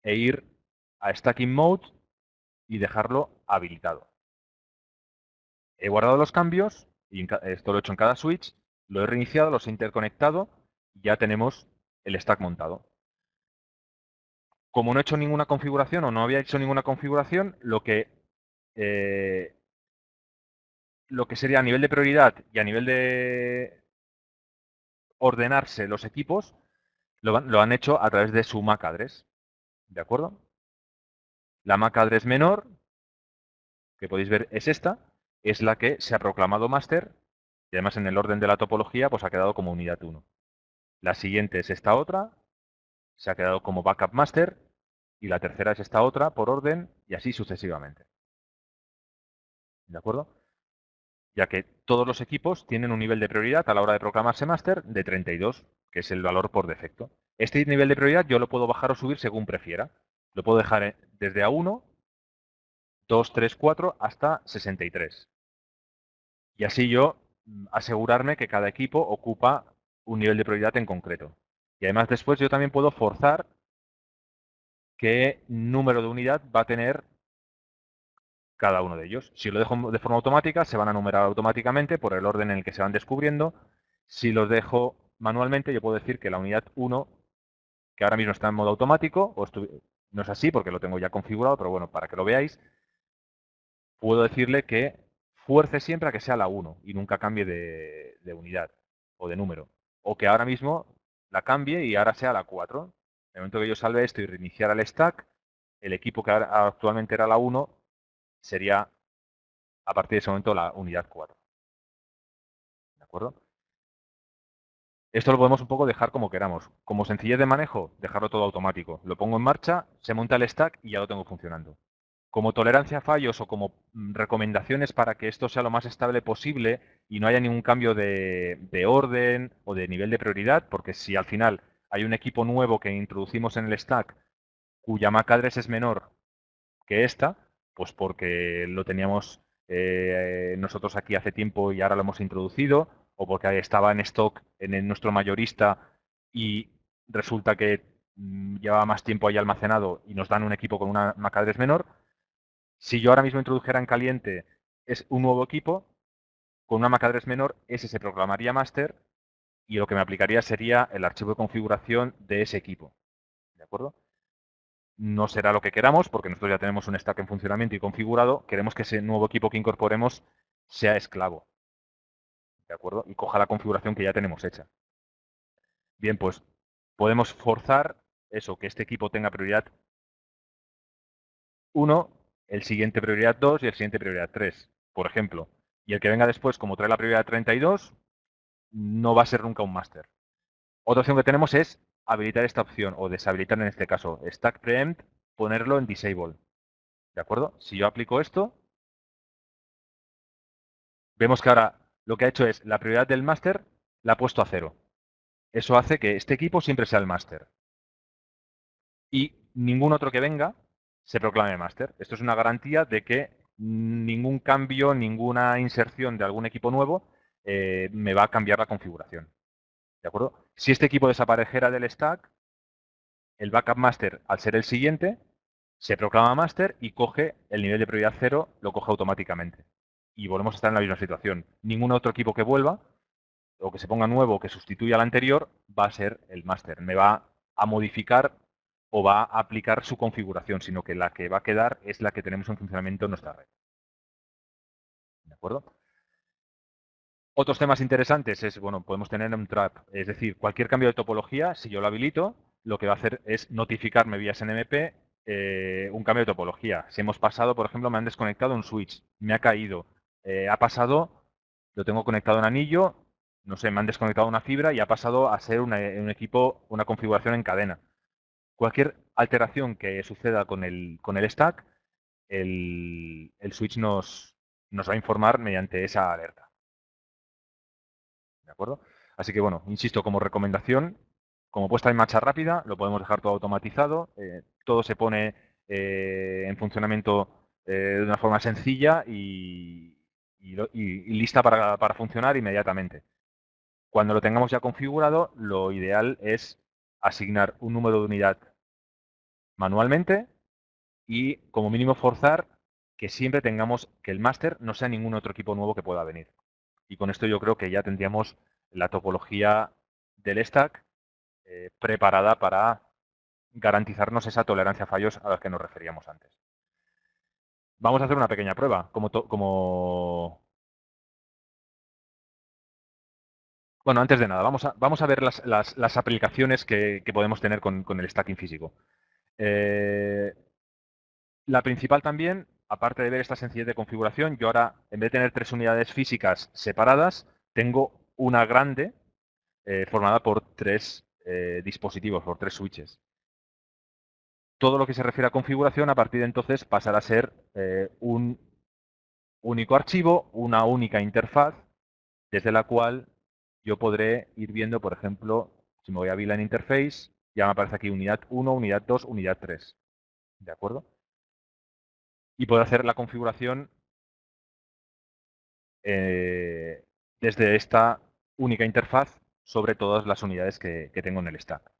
e ir a Stacking Mode y dejarlo habilitado. He guardado los cambios, y esto lo he hecho en cada switch, lo he reiniciado, los he interconectado y ya tenemos el stack montado. Como no he hecho ninguna configuración o no había hecho ninguna configuración, lo que sería a nivel de prioridad y a nivel de ordenarse los equipos, lo han hecho a través de su MAC address. ¿De acuerdo? La MAC address menor, que podéis ver, es esta. es la que se ha proclamado máster y además en el orden de la topología pues ha quedado como unidad 1. La siguiente es esta otra, se ha quedado como backup master y la tercera es esta otra por orden y así sucesivamente. ¿De acuerdo? Ya que todos los equipos tienen un nivel de prioridad a la hora de proclamarse máster de 32, que es el valor por defecto. Este nivel de prioridad yo lo puedo bajar o subir según prefiera. Lo puedo dejar desde A1, 2, 3, 4 hasta 63. Y así yo asegurarme que cada equipo ocupa un nivel de prioridad en concreto. Y además después yo también puedo forzar qué número de unidad va a tener cada uno de ellos. Si lo dejo de forma automática, se van a numerar automáticamente por el orden en el que se van descubriendo. Si los dejo manualmente, yo puedo decir que la unidad 1, que ahora mismo está en modo automático, no es así porque lo tengo ya configurado, pero bueno, para que lo veáis, puedo decirle que fuerce siempre a que sea la 1 y nunca cambie de unidad o de número. O que ahora mismo la cambie y ahora sea la 4. En el momento que yo salve esto y reiniciara el stack, el equipo que actualmente era la 1 sería a partir de ese momento la unidad 4. ¿De acuerdo? Esto lo podemos un poco dejar como queramos. Como sencillez de manejo, dejarlo todo automático. Lo pongo en marcha, se monta el stack y ya lo tengo funcionando. Como tolerancia a fallos o como recomendaciones para que esto sea lo más estable posible y no haya ningún cambio de orden o de nivel de prioridad, porque si al final hay un equipo nuevo que introducimos en el stack cuya MAC address es menor que esta, pues porque lo teníamos nosotros aquí hace tiempo y ahora lo hemos introducido, o porque estaba en stock en nuestro mayorista y resulta que llevaba más tiempo ahí almacenado y nos dan un equipo con una MAC address menor. Si yo ahora mismo introdujera en caliente es un nuevo equipo con una MAC address menor, ese se proclamaría master y lo que me aplicaría sería el archivo de configuración de ese equipo. ¿De acuerdo? No será lo que queramos, porque nosotros ya tenemos un stack en funcionamiento y configurado. Queremos que ese nuevo equipo que incorporemos sea esclavo. ¿De acuerdo? Y coja la configuración que ya tenemos hecha. Bien, pues podemos forzar eso, que este equipo tenga prioridad 1, el siguiente prioridad 2 y el siguiente prioridad 3, por ejemplo. Y el que venga después, como trae la prioridad 32, no va a ser nunca un máster. Otra opción que tenemos es habilitar esta opción, o deshabilitar en este caso, stack preempt, ponerlo en disable. ¿De acuerdo? Si yo aplico esto, vemos que ahora lo que ha hecho es la prioridad del máster la ha puesto a 0. Eso hace que este equipo siempre sea el máster. Y ningún otro que venga se proclame máster. Esto es una garantía de que ningún cambio, ninguna inserción de algún equipo nuevo me va a cambiar la configuración. ¿De acuerdo? Si este equipo desapareciera del stack, el backup master, al ser el siguiente, se proclama máster y coge el nivel de prioridad 0, lo coge automáticamente. Y volvemos a estar en la misma situación. Ningún otro equipo que vuelva o que se ponga nuevo o que sustituya al anterior va a ser el máster. Me va a modificar o va a aplicar su configuración, sino que la que va a quedar es la que tenemos en funcionamiento en nuestra red. ¿De acuerdo? Otros temas interesantes es, bueno, podemos tener un trap, es decir, cualquier cambio de topología, si yo lo habilito, lo que va a hacer es notificarme vía SNMP un cambio de topología. Si hemos pasado, por ejemplo, me han desconectado un switch, me ha caído, ha pasado, lo tengo conectado en anillo, no sé, me han desconectado una fibra y ha pasado a ser un equipo, una configuración en cadena. Cualquier alteración que suceda con el stack, el switch nos va a informar mediante esa alerta. ¿De acuerdo? Así que bueno, insisto, como recomendación, como puesta en marcha rápida, lo podemos dejar todo automatizado, todo se pone en funcionamiento de una forma sencilla y lista para funcionar inmediatamente. Cuando lo tengamos ya configurado, lo ideal es asignar un número de unidad manualmente y como mínimo forzar que siempre tengamos que el máster no sea ningún otro equipo nuevo que pueda venir. Y con esto yo creo que ya tendríamos la topología del stack preparada para garantizarnos esa tolerancia a fallos a la que nos referíamos antes. Vamos a hacer una pequeña prueba. Bueno, antes de nada, vamos a ver las aplicaciones que podemos tener con el stacking físico. La principal también aparte de ver esta sencillez de configuración, yo ahora, en vez de tener 3 unidades físicas separadas, tengo una grande formada por 3 dispositivos, por 3 switches. Todo lo que se refiere a configuración, a partir de entonces, pasará a ser un único archivo, una única interfaz, desde la cual yo podré ir viendo, por ejemplo, si me voy a VLAN Interface, ya me aparece aquí unidad 1, unidad 2, unidad 3. ¿De acuerdo? Y puedo hacer la configuración desde esta única interfaz sobre todas las unidades que tengo en el stack.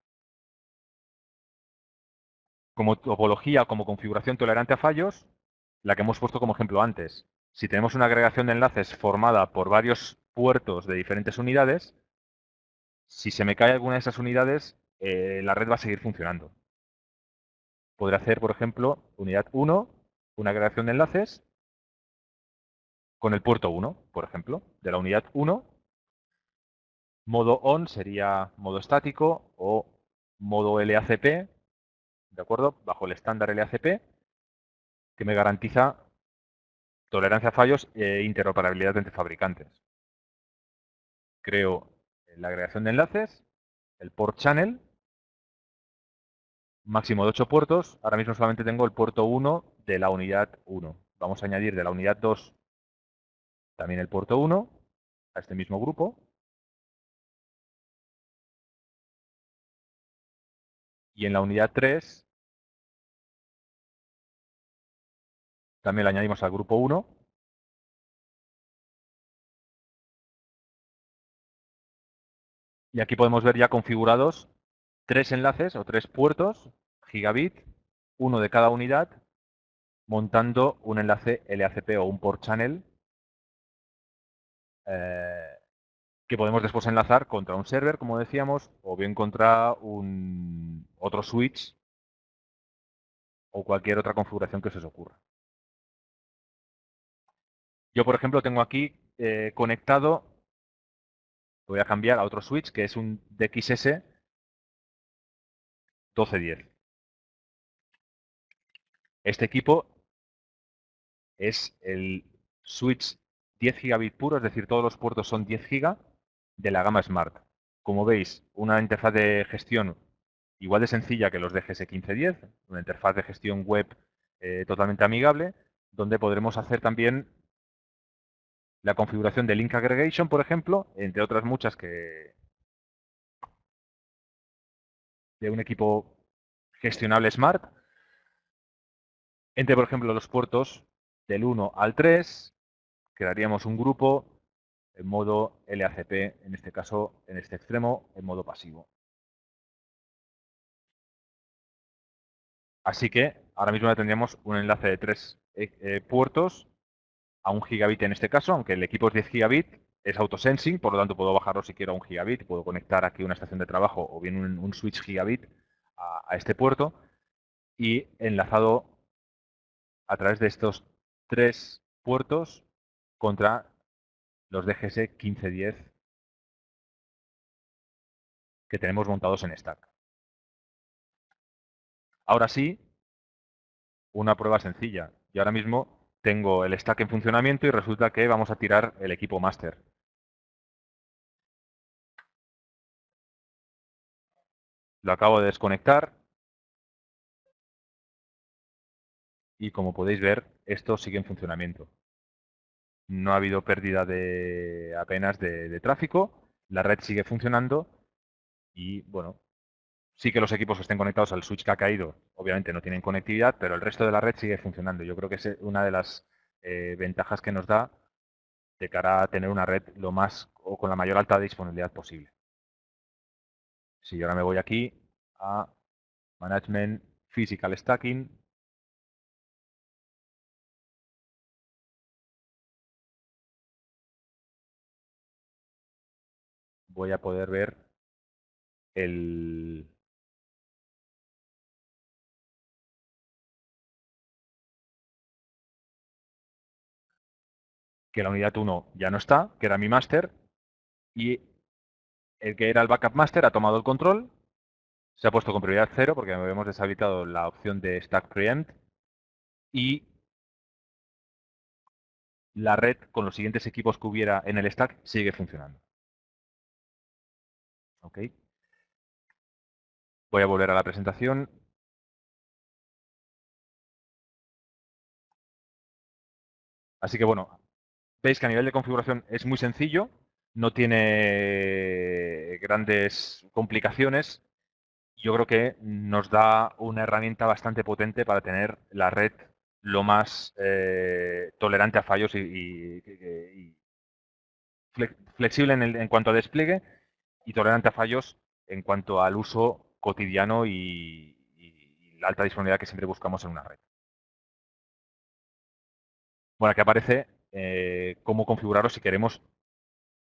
Como topología o como configuración tolerante a fallos, la que hemos puesto como ejemplo antes. Si tenemos una agregación de enlaces formada por varios puertos de diferentes unidades, si se me cae alguna de esas unidades, la red va a seguir funcionando. Podré hacer, por ejemplo, unidad 1, una agregación de enlaces con el puerto 1, por ejemplo, de la unidad 1. Modo on sería modo estático o modo LACP, ¿de acuerdo? Bajo el estándar LACP, que me garantiza tolerancia a fallos e interoperabilidad entre fabricantes. Creo la agregación de enlaces, el port channel, máximo de 8 puertos. Ahora mismo solamente tengo el puerto 1 de la unidad 1. Vamos a añadir de la unidad 2 también el puerto 1 a este mismo grupo. Y en la unidad 3 también le añadimos al grupo 1. Y aquí podemos ver ya configurados 3 enlaces o 3 puertos gigabit, uno de cada unidad, montando un enlace LACP o un port channel que podemos después enlazar contra un server, como decíamos, o bien contra otro switch o cualquier otra configuración que se os ocurra. Yo, por ejemplo, tengo aquí conectado, voy a cambiar a otro switch, que es un DXS 1210. Este equipo es el switch 10 gigabit puro, es decir, todos los puertos son 10 giga de la gama Smart. Como veis, una interfaz de gestión igual de sencilla que los de GS1510, una interfaz de gestión web totalmente amigable, donde podremos hacer también la configuración de Link Aggregation, por ejemplo, entre otras muchas que de un equipo gestionable Smart, entre, por ejemplo, los puertos del 1 al 3, crearíamos un grupo en modo LACP, en este caso, en este extremo, en modo pasivo. Así que ahora mismo ya tendríamos un enlace de 3 puertos a 1 gigabit en este caso, aunque el equipo es 10 gigabit, es autosensing, por lo tanto puedo bajarlo si quiero a 1 gigabit, puedo conectar aquí una estación de trabajo o bien un switch gigabit a este puerto y enlazado a través de estos 3 puertos contra los DGS 1510 que tenemos montados en stack. Ahora sí, una prueba sencilla. Yo ahora mismo tengo el stack en funcionamiento y resulta que vamos a tirar el equipo máster. Lo acabo de desconectar y como podéis ver, esto sigue en funcionamiento. No ha habido pérdida apenas de tráfico, la red sigue funcionando y, bueno, sí que los equipos que estén conectados al switch que ha caído, obviamente no tienen conectividad, pero el resto de la red sigue funcionando. Yo creo que es una de las ventajas que nos da de cara a tener una red lo más o con la mayor alta disponibilidad posible. Si yo ahora me voy aquí a Management Physical Stacking, voy a poder ver el, que la unidad 1 ya no está, que era mi máster, y el que era el backup master ha tomado el control, se ha puesto con prioridad 0 porque habíamos deshabilitado la opción de stack preempt y la red con los siguientes equipos que hubiera en el stack sigue funcionando. ¿Ok? Voy a volver a la presentación. Así que bueno, veis que a nivel de configuración es muy sencillo, no tiene grandes complicaciones. Yo creo que nos da una herramienta bastante potente para tener la red lo más tolerante a fallos y flexible en cuanto a despliegue y tolerante a fallos en cuanto al uso cotidiano y la alta disponibilidad que siempre buscamos en una red. Bueno, aquí aparece cómo configurarlo si queremos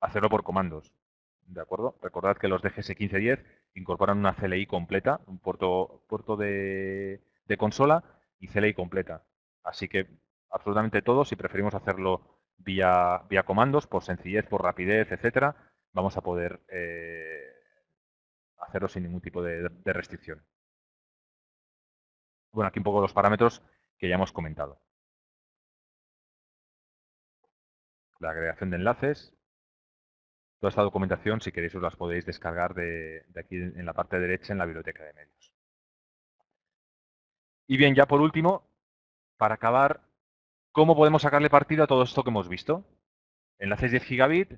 hacerlo por comandos. ¿De acuerdo? Recordad que los DGS 1510 incorporan una CLI completa, un puerto de consola y CLI completa. Así que absolutamente todo, si preferimos hacerlo vía comandos, por sencillez, por rapidez, etcétera, vamos a poder hacerlo sin ningún tipo de restricción. Bueno, aquí un poco los parámetros que ya hemos comentado. La agregación de enlaces. Toda esta documentación, si queréis, os las podéis descargar de aquí en la parte derecha en la biblioteca de medios. Y bien, ya por último, para acabar, ¿cómo podemos sacarle partido a todo esto que hemos visto? Enlaces 10 gigabit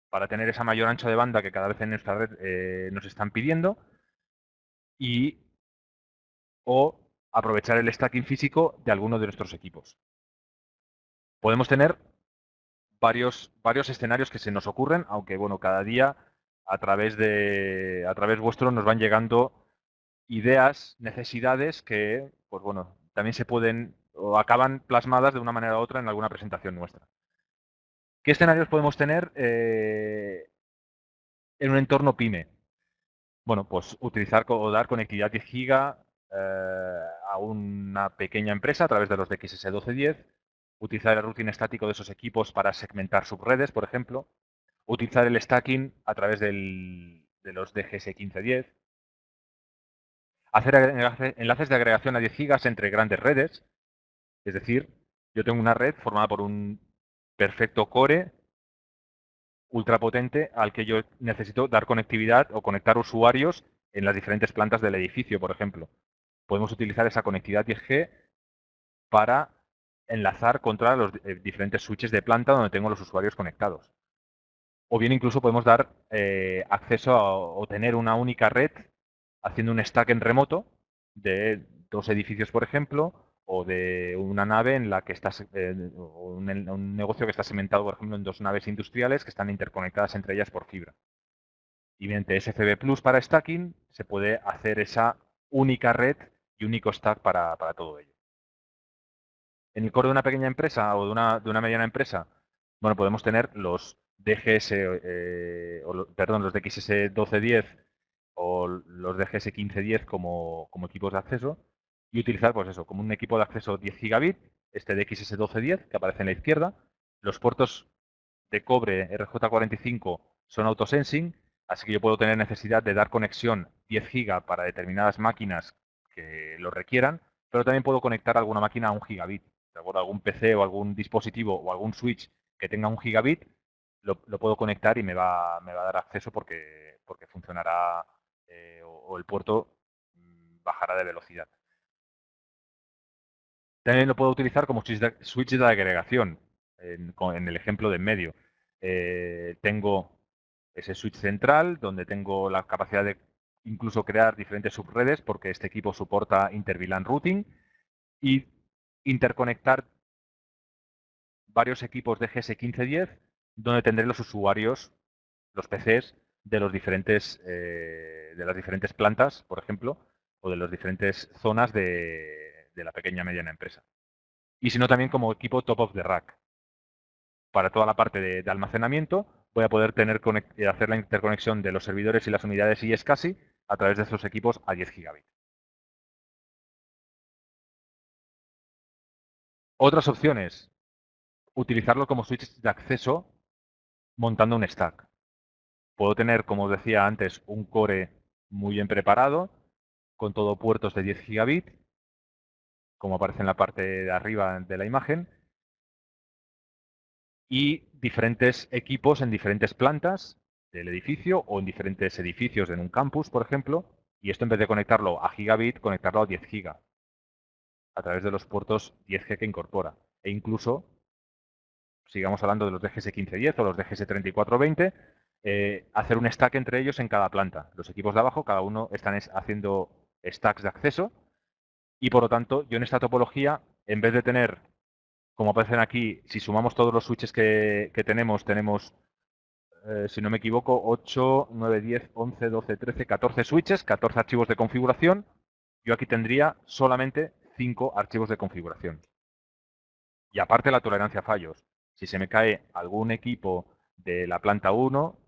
para tener esa mayor ancho de banda que cada vez en nuestra red nos están pidiendo y o aprovechar el stacking físico de alguno de nuestros equipos. Podemos tener varios escenarios que se nos ocurren, aunque bueno, cada día a través vuestro nos van llegando ideas, necesidades que, pues bueno, también se pueden o acaban plasmadas de una manera u otra en alguna presentación nuestra. ¿Qué escenarios podemos tener en un entorno PyME? Bueno, pues utilizar o dar conectividad 10 giga a una pequeña empresa a través de los DXS 1210, utilizar el routing estático de esos equipos para segmentar subredes, por ejemplo, utilizar el stacking a través de los DGS 1510, hacer enlaces de agregación a 10 gigas entre grandes redes, es decir, yo tengo una red formada por un perfecto core ultra potente al que yo necesito dar conectividad o conectar usuarios en las diferentes plantas del edificio, por ejemplo. Podemos utilizar esa conectividad 10G para enlazar contra los diferentes switches de planta donde tengo los usuarios conectados. O bien incluso podemos dar acceso o tener una única red haciendo un stack en remoto de 2 edificios, por ejemplo, o de una nave en la que está, o un negocio que está segmentado, por ejemplo, en 2 naves industriales que están interconectadas entre ellas por fibra. Y mediante SFB Plus para stacking se puede hacer esa única red y único stack para todo ello. En el core de una pequeña empresa o de una mediana empresa, bueno, podemos tener los DGS, perdón, los DXS 1210 o los DGS 1510 como equipos de acceso y utilizar, pues eso, como un equipo de acceso 10 gigabit, este DXS 1210 que aparece en la izquierda. Los puertos de cobre RJ45 son autosensing, así que yo puedo tener necesidad de dar conexión 10 giga para determinadas máquinas que lo requieran, pero también puedo conectar alguna máquina a 1 gigabit. ¿De acuerdo? Algún PC o algún dispositivo o algún switch que tenga 1 gigabit, lo puedo conectar y me va a dar acceso porque funcionará o el puerto bajará de velocidad. También lo puedo utilizar como switch de agregación, en el ejemplo de en medio. Tengo ese switch central donde tengo la capacidad de incluso crear diferentes subredes porque este equipo soporta inter-VLAN routing y interconectar varios equipos de GS1510 donde tendré los usuarios, los PCs de de las diferentes plantas, por ejemplo, o de las diferentes zonas de la pequeña mediana empresa. Y si no, también como equipo top of the rack. Para toda la parte de almacenamiento voy a poder hacer la interconexión de los servidores y las unidades iSCSI a través de esos equipos a 10 gigabit. Otras opciones, utilizarlo como switch de acceso montando un stack. Puedo tener, como os decía antes, un core muy bien preparado, con todo puertos de 10 gigabit, como aparece en la parte de arriba de la imagen, y diferentes equipos en diferentes plantas del edificio o en diferentes edificios en un campus, por ejemplo, y esto en vez de conectarlo a gigabit, conectarlo a 10 giga a través de los puertos 10G que incorpora. E incluso, sigamos hablando de los DGS 1510 o los DGS 3420, hacer un stack entre ellos en cada planta. Los equipos de abajo, cada uno están haciendo stacks de acceso y por lo tanto yo en esta topología, en vez de tener, como aparecen aquí, si sumamos todos los switches que tenemos, si no me equivoco, 8, 9, 10, 11, 12, 13, 14 switches, 14 archivos de configuración. Yo aquí tendría solamente 5 archivos de configuración. Y aparte la tolerancia a fallos. Si se me cae algún equipo de la planta 1,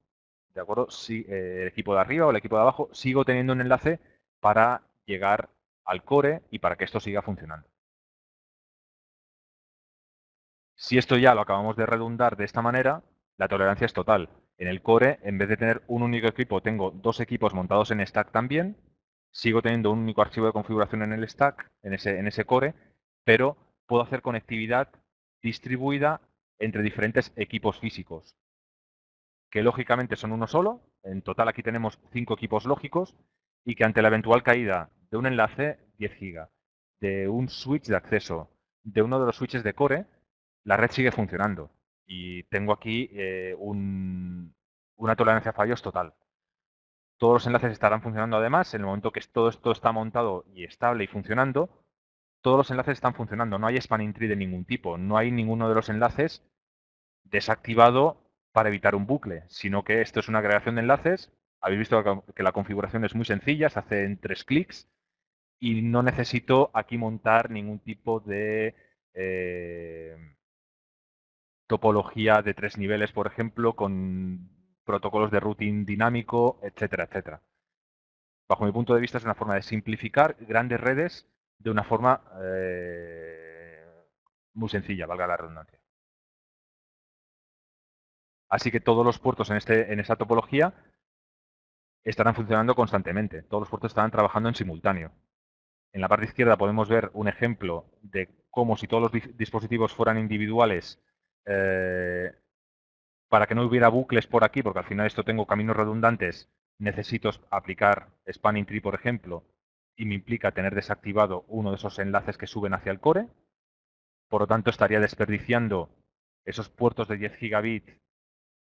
¿de acuerdo? Si, el equipo de arriba o el equipo de abajo, sigo teniendo un enlace para llegar al core y para que esto siga funcionando. Si esto ya lo acabamos de redundar de esta manera, la tolerancia es total. En el core, en vez de tener un único equipo, tengo 2 equipos montados en stack también. Sigo teniendo un único archivo de configuración en el stack, en ese core, pero puedo hacer conectividad distribuida entre diferentes equipos físicos, que lógicamente son uno solo. En total aquí tenemos 5 equipos lógicos y que ante la eventual caída de un enlace 10 giga, de un switch de acceso, de uno de los switches de core, la red sigue funcionando. Y tengo aquí una tolerancia a fallos total. Todos los enlaces estarán funcionando además. En el momento que todo esto está montado y estable y funcionando, todos los enlaces están funcionando. No hay spanning tree de ningún tipo. No hay ninguno de los enlaces desactivado para evitar un bucle, sino que esto es una agregación de enlaces. Habéis visto que la configuración es muy sencilla, se hace en 3 clics y no necesito aquí montar ningún tipo de topología de 3 niveles, por ejemplo, con protocolos de routing dinámico, etcétera, etcétera. Bajo mi punto de vista es una forma de simplificar grandes redes de una forma muy sencilla, valga la redundancia. Así que todos los puertos en esta topología estarán funcionando constantemente. Todos los puertos estarán trabajando en simultáneo. En la parte izquierda podemos ver un ejemplo de cómo si todos los dispositivos fueran individuales, para que no hubiera bucles por aquí, porque al final esto tengo caminos redundantes, necesito aplicar spanning tree, por ejemplo, y me implica tener desactivado uno de esos enlaces que suben hacia el core. Por lo tanto, estaría desperdiciando esos puertos de 10 gigabit,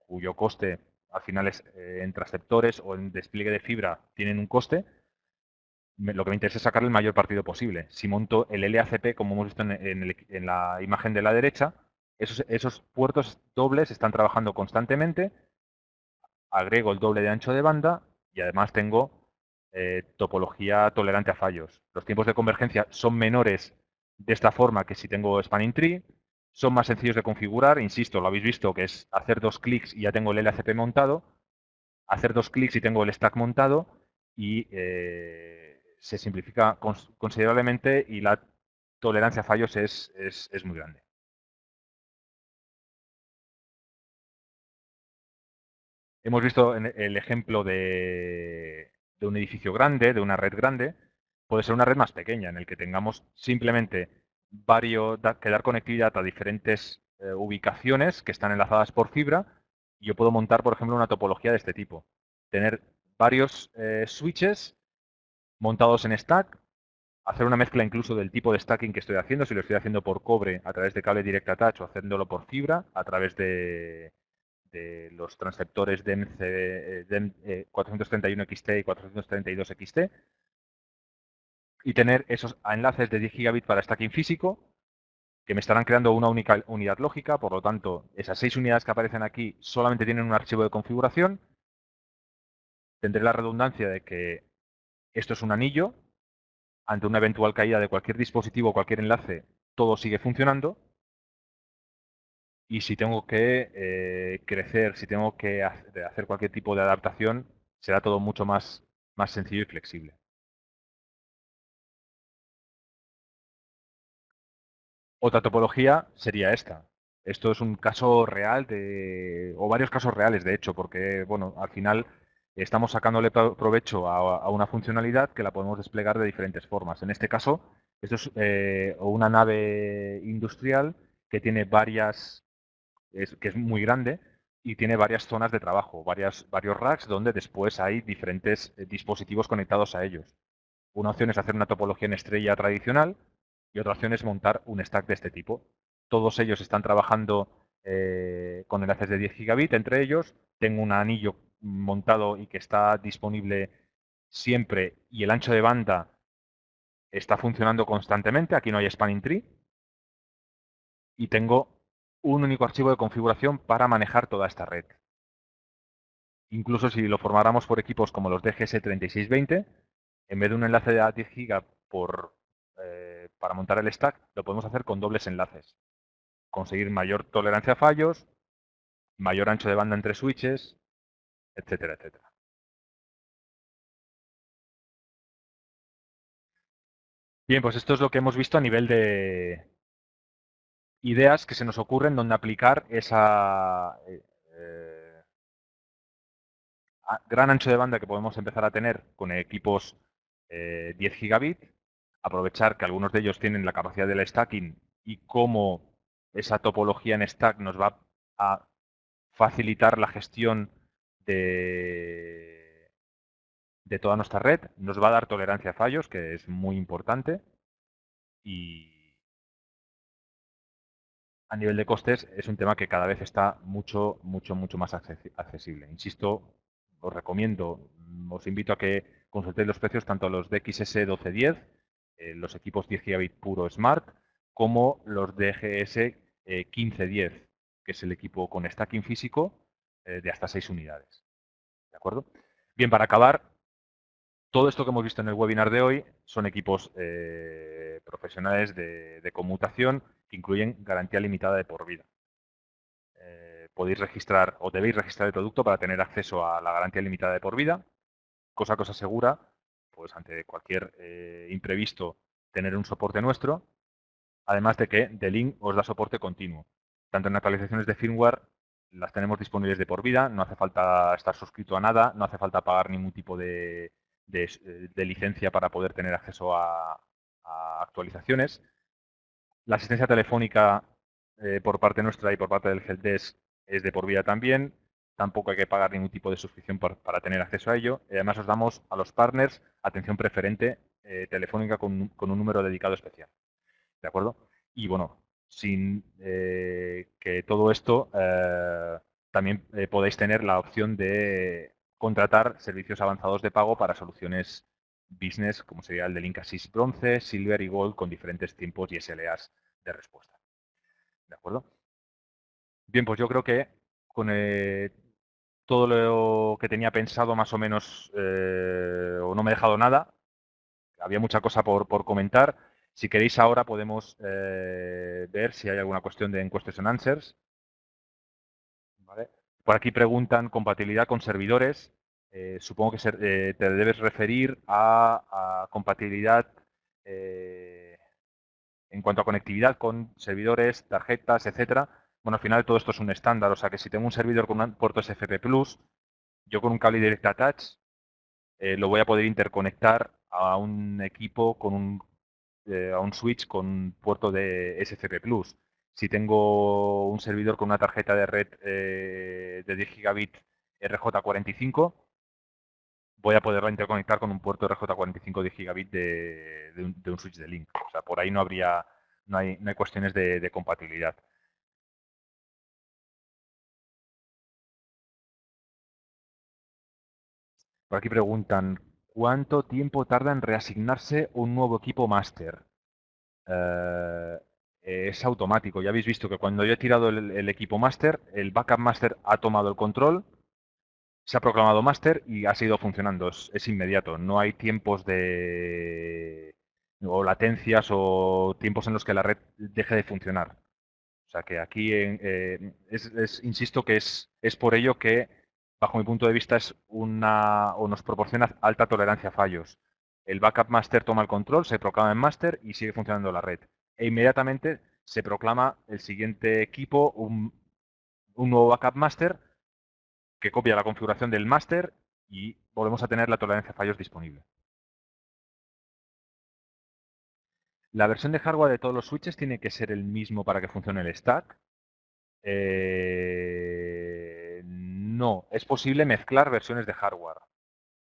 cuyo coste al final es en transceptores o en despliegue de fibra tienen un coste. Lo que me interesa es sacarle el mayor partido posible. Si monto el LACP, como hemos visto en la imagen de la derecha, esos puertos dobles están trabajando constantemente, agrego el doble de ancho de banda y además tengo topología tolerante a fallos. Los tiempos de convergencia son menores de esta forma que si tengo spanning tree, son más sencillos de configurar, insisto, lo habéis visto, que es hacer 2 clics y ya tengo el LACP montado, hacer 2 clics y tengo el stack montado y se simplifica considerablemente y la tolerancia a fallos es muy grande. Hemos visto el ejemplo de un edificio grande, de una red grande. Puede ser una red más pequeña, en el que tengamos simplemente que dar conectividad a diferentes ubicaciones que están enlazadas por fibra. Y yo puedo montar, por ejemplo, una topología de este tipo. Tener varios switches montados en stack, hacer una mezcla incluso del tipo de stacking que estoy haciendo, si lo estoy haciendo por cobre a través de cable direct attach o haciéndolo por fibra a través de los transceptores DEM 431XT y 432XT y tener esos enlaces de 10 gigabit para stacking físico que me estarán creando una única unidad lógica. Por lo tanto, esas 6 unidades que aparecen aquí solamente tienen un archivo de configuración. Tendré la redundancia de que esto es un anillo. Ante una eventual caída de cualquier dispositivo o cualquier enlace, todo sigue funcionando. Y si tengo que crecer, si tengo que hacer cualquier tipo de adaptación, será todo mucho más sencillo y flexible. Otra topología sería esta. Esto es un caso real o varios casos reales, de hecho, porque bueno, al final estamos sacándole provecho a una funcionalidad que la podemos desplegar de diferentes formas. En este caso, esto es una nave industrial que tiene varias que es muy grande y tiene varias zonas de trabajo, varios racks donde después hay diferentes dispositivos conectados a ellos. Una opción es hacer una topología en estrella tradicional y otra opción es montar un stack de este tipo. Todos ellos están trabajando con enlaces de 10 gigabit entre ellos. Tengo un anillo montado y que está disponible siempre y el ancho de banda está funcionando constantemente. Aquí no hay spanning tree. Y tengo un único archivo de configuración para manejar toda esta red. Incluso si lo formáramos por equipos como los DGS3620, en vez de un enlace de 10 GB para montar el stack, lo podemos hacer con dobles enlaces. Conseguir mayor tolerancia a fallos, mayor ancho de banda entre switches, etcétera, etcétera. Bien, pues esto es lo que hemos visto a nivel de ideas que se nos ocurren donde aplicar esa gran ancho de banda que podemos empezar a tener con equipos 10 gigabit, aprovechar que algunos de ellos tienen la capacidad del stacking y cómo esa topología en stack nos va a facilitar la gestión de toda nuestra red, nos va a dar tolerancia a fallos, que es muy importante, y a nivel de costes es un tema que cada vez está mucho, mucho, mucho más accesible. Insisto, os recomiendo, os invito a que consultéis los precios tanto los DXS 1210, los equipos 10 gigabit puro Smart, como los DGS 1510, que es el equipo con stacking físico de hasta 6 unidades. ¿De acuerdo? Bien, para acabar, todo esto que hemos visto en el webinar de hoy son equipos profesionales de conmutación que incluyen garantía limitada de por vida. Podéis registrar o debéis registrar el producto para tener acceso a la garantía limitada de por vida, cosa que os asegura, pues ante cualquier imprevisto, tener un soporte nuestro, además de que D-Link os da soporte continuo. Tanto en actualizaciones de firmware las tenemos disponibles de por vida, no hace falta estar suscrito a nada, no hace falta pagar ningún tipo de licencia para poder tener acceso a actualizaciones. La asistencia telefónica por parte nuestra y por parte del helpdesk es de por vida también. Tampoco hay que pagar ningún tipo de suscripción para tener acceso a ello. Y además os damos a los partners atención preferente telefónica con un número dedicado especial. ¿De acuerdo? Y bueno, sin que todo esto también podéis tener la opción de contratar servicios avanzados de pago para soluciones business, como sería el de Link Assist Bronce, Silver y Gold, con diferentes tiempos y SLAs de respuesta. ¿De acuerdo? Bien, pues yo creo que con todo lo que tenía pensado más o menos, o no me he dejado nada, había mucha cosa por comentar. Si queréis ahora podemos ver si hay alguna cuestión de Questions and Answers. ¿Vale? Por aquí preguntan compatibilidad con servidores. Supongo que te debes referir a compatibilidad en cuanto a conectividad con servidores, tarjetas, etcétera. Bueno, al final todo esto es un estándar, o sea que si tengo un servidor con un puerto SFP+, yo con un cable Direct Attach lo voy a poder interconectar a un equipo a un switch con un puerto de SFP+. Si tengo un servidor con una tarjeta de red de 10 gigabit RJ45, voy a poderla interconectar con un puerto RJ45 de gigabit de un switch de link. O sea, por ahí no hay cuestiones de compatibilidad. Por aquí preguntan, ¿cuánto tiempo tarda en reasignarse un nuevo equipo máster? Eh, es automático. Ya habéis visto que cuando yo he tirado el equipo máster, el backup máster ha tomado el control, se ha proclamado máster y ha seguido funcionando. Es inmediato. No hay tiempos o latencias o tiempos en los que la red deje de funcionar. O sea que aquí insisto que es por ello que, bajo mi punto de vista, o nos proporciona alta tolerancia a fallos. El backup master toma el control, se proclama en master y sigue funcionando la red. E inmediatamente se proclama el siguiente equipo, un nuevo backup master que copia la configuración del master y volvemos a tener la tolerancia a fallos disponible. La versión de hardware de todos los switches tiene que ser el mismo para que funcione el stack. No, es posible mezclar versiones de hardware,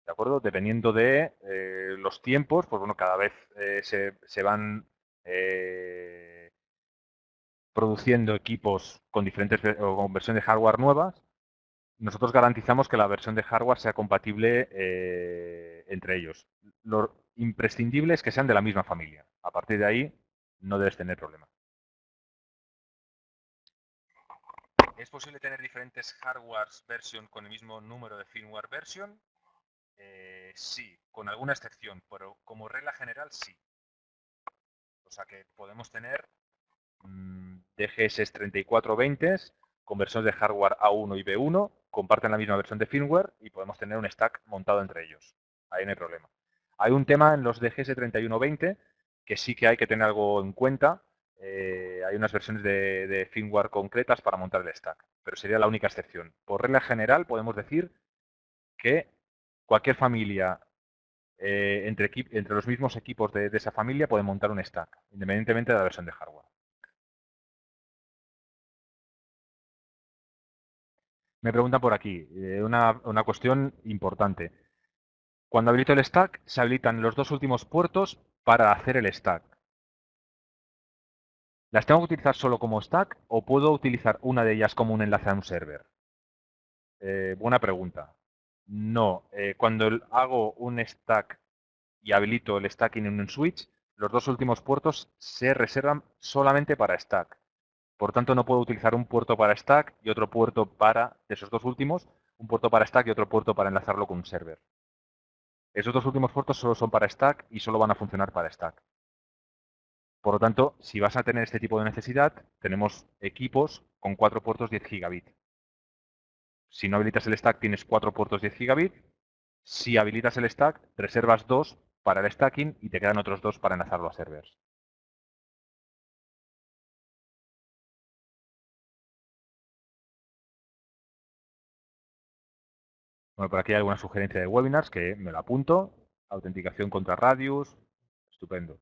¿de acuerdo? Dependiendo de los tiempos, pues bueno, cada vez se van produciendo equipos con diferentes o con versiones de hardware nuevas. Nosotros garantizamos que la versión de hardware sea compatible entre ellos. Lo imprescindible es que sean de la misma familia. A partir de ahí, no debes tener problema. ¿Es posible tener diferentes hardware version con el mismo número de firmware version? Sí, con alguna excepción, pero como regla general sí. O sea que podemos tener DGS 3420 con versiones de hardware A1 y B1, comparten la misma versión de firmware y podemos tener un stack montado entre ellos. Ahí no hay problema. Hay un tema en los DGS 3120 que sí que hay que tener algo en cuenta. Hay unas versiones de firmware concretas para montar el stack, pero sería la única excepción. Por regla general podemos decir que cualquier familia entre los mismos equipos de esa familia pueden montar un stack, independientemente de la versión de hardware. Me preguntan por aquí, una cuestión importante. Cuando habilito el stack, se habilitan los dos últimos puertos para hacer el stack. ¿Las tengo que utilizar solo como stack o puedo utilizar una de ellas como un enlace a un server? Buena pregunta. No, cuando hago un stack y habilito el stacking en un switch, los dos últimos puertos se reservan solamente para stack. Por tanto, no puedo utilizar un puerto para stack y otro puerto para, de esos dos últimos, un puerto para stack y otro puerto para enlazarlo con un server. Esos dos últimos puertos solo son para stack y solo van a funcionar para stack. Por lo tanto, si vas a tener este tipo de necesidad, tenemos equipos con 4 puertos 10 gigabit. Si no habilitas el stack, tienes 4 puertos 10 gigabit. Si habilitas el stack, reservas 2 para el stacking y te quedan otros 2 para enlazarlo a servers. Bueno, por aquí hay alguna sugerencia de webinars que me lo apunto. Autenticación contra Radius. Estupendo.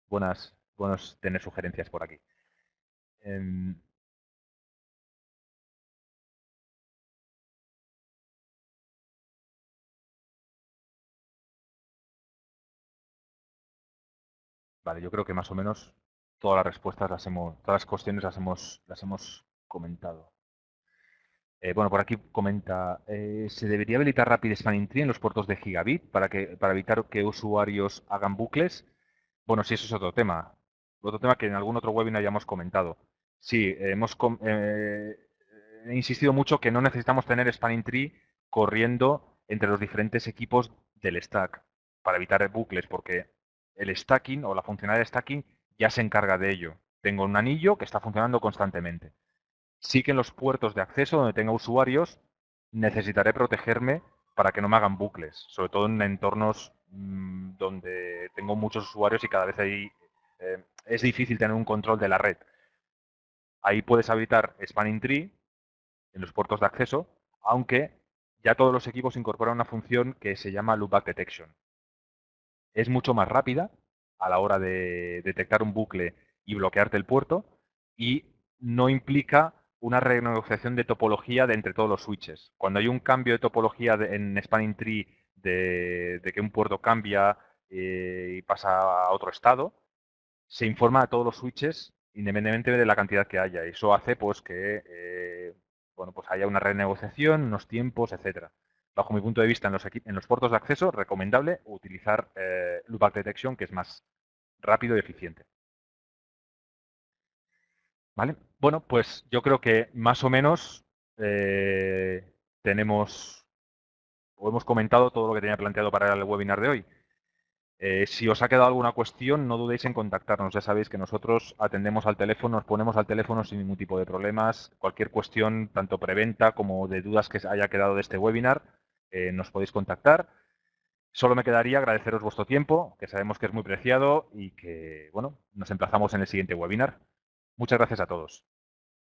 Buenos tener sugerencias por aquí. Vale, yo creo que más o menos todas las respuestas todas las cuestiones las hemos comentado. Bueno, por aquí comenta, ¿se debería habilitar Rapid Spanning Tree en los puertos de gigabit para evitar que usuarios hagan bucles? Bueno, sí, eso es otro tema. Otro tema que en algún otro webinar ya hemos comentado. Sí, he insistido mucho que no necesitamos tener Spanning Tree corriendo entre los diferentes equipos del stack para evitar bucles, porque el stacking o la funcionalidad de stacking ya se encarga de ello. Tengo un anillo que está funcionando constantemente. Sí que en los puertos de acceso donde tenga usuarios necesitaré protegerme para que no me hagan bucles, sobre todo en entornos donde tengo muchos usuarios y cada vez es difícil tener un control de la red. Ahí puedes habilitar Spanning Tree en los puertos de acceso, aunque ya todos los equipos incorporan una función que se llama Loopback Detection. Es mucho más rápida a la hora de detectar un bucle y bloquearte el puerto y no implica una renegociación de topología de entre todos los switches. Cuando hay un cambio de topología en Spanning Tree de que un puerto cambia y pasa a otro estado, se informa a todos los switches independientemente de la cantidad que haya. Y eso hace pues que bueno, pues haya una renegociación, unos tiempos, etcétera. Bajo mi punto de vista, en los puertos de acceso, recomendable utilizar Loopback Detection, que es más rápido y eficiente. ¿Vale? Bueno, pues yo creo que más o menos tenemos o hemos comentado todo lo que tenía planteado para el webinar de hoy. Si os ha quedado alguna cuestión, no dudéis en contactarnos. Ya sabéis que nosotros atendemos al teléfono, nos ponemos al teléfono sin ningún tipo de problemas. Cualquier cuestión, tanto preventa como de dudas que haya quedado de este webinar, nos podéis contactar. Solo me quedaría agradeceros vuestro tiempo, que sabemos que es muy preciado y que, bueno, nos emplazamos en el siguiente webinar. Muchas gracias a todos.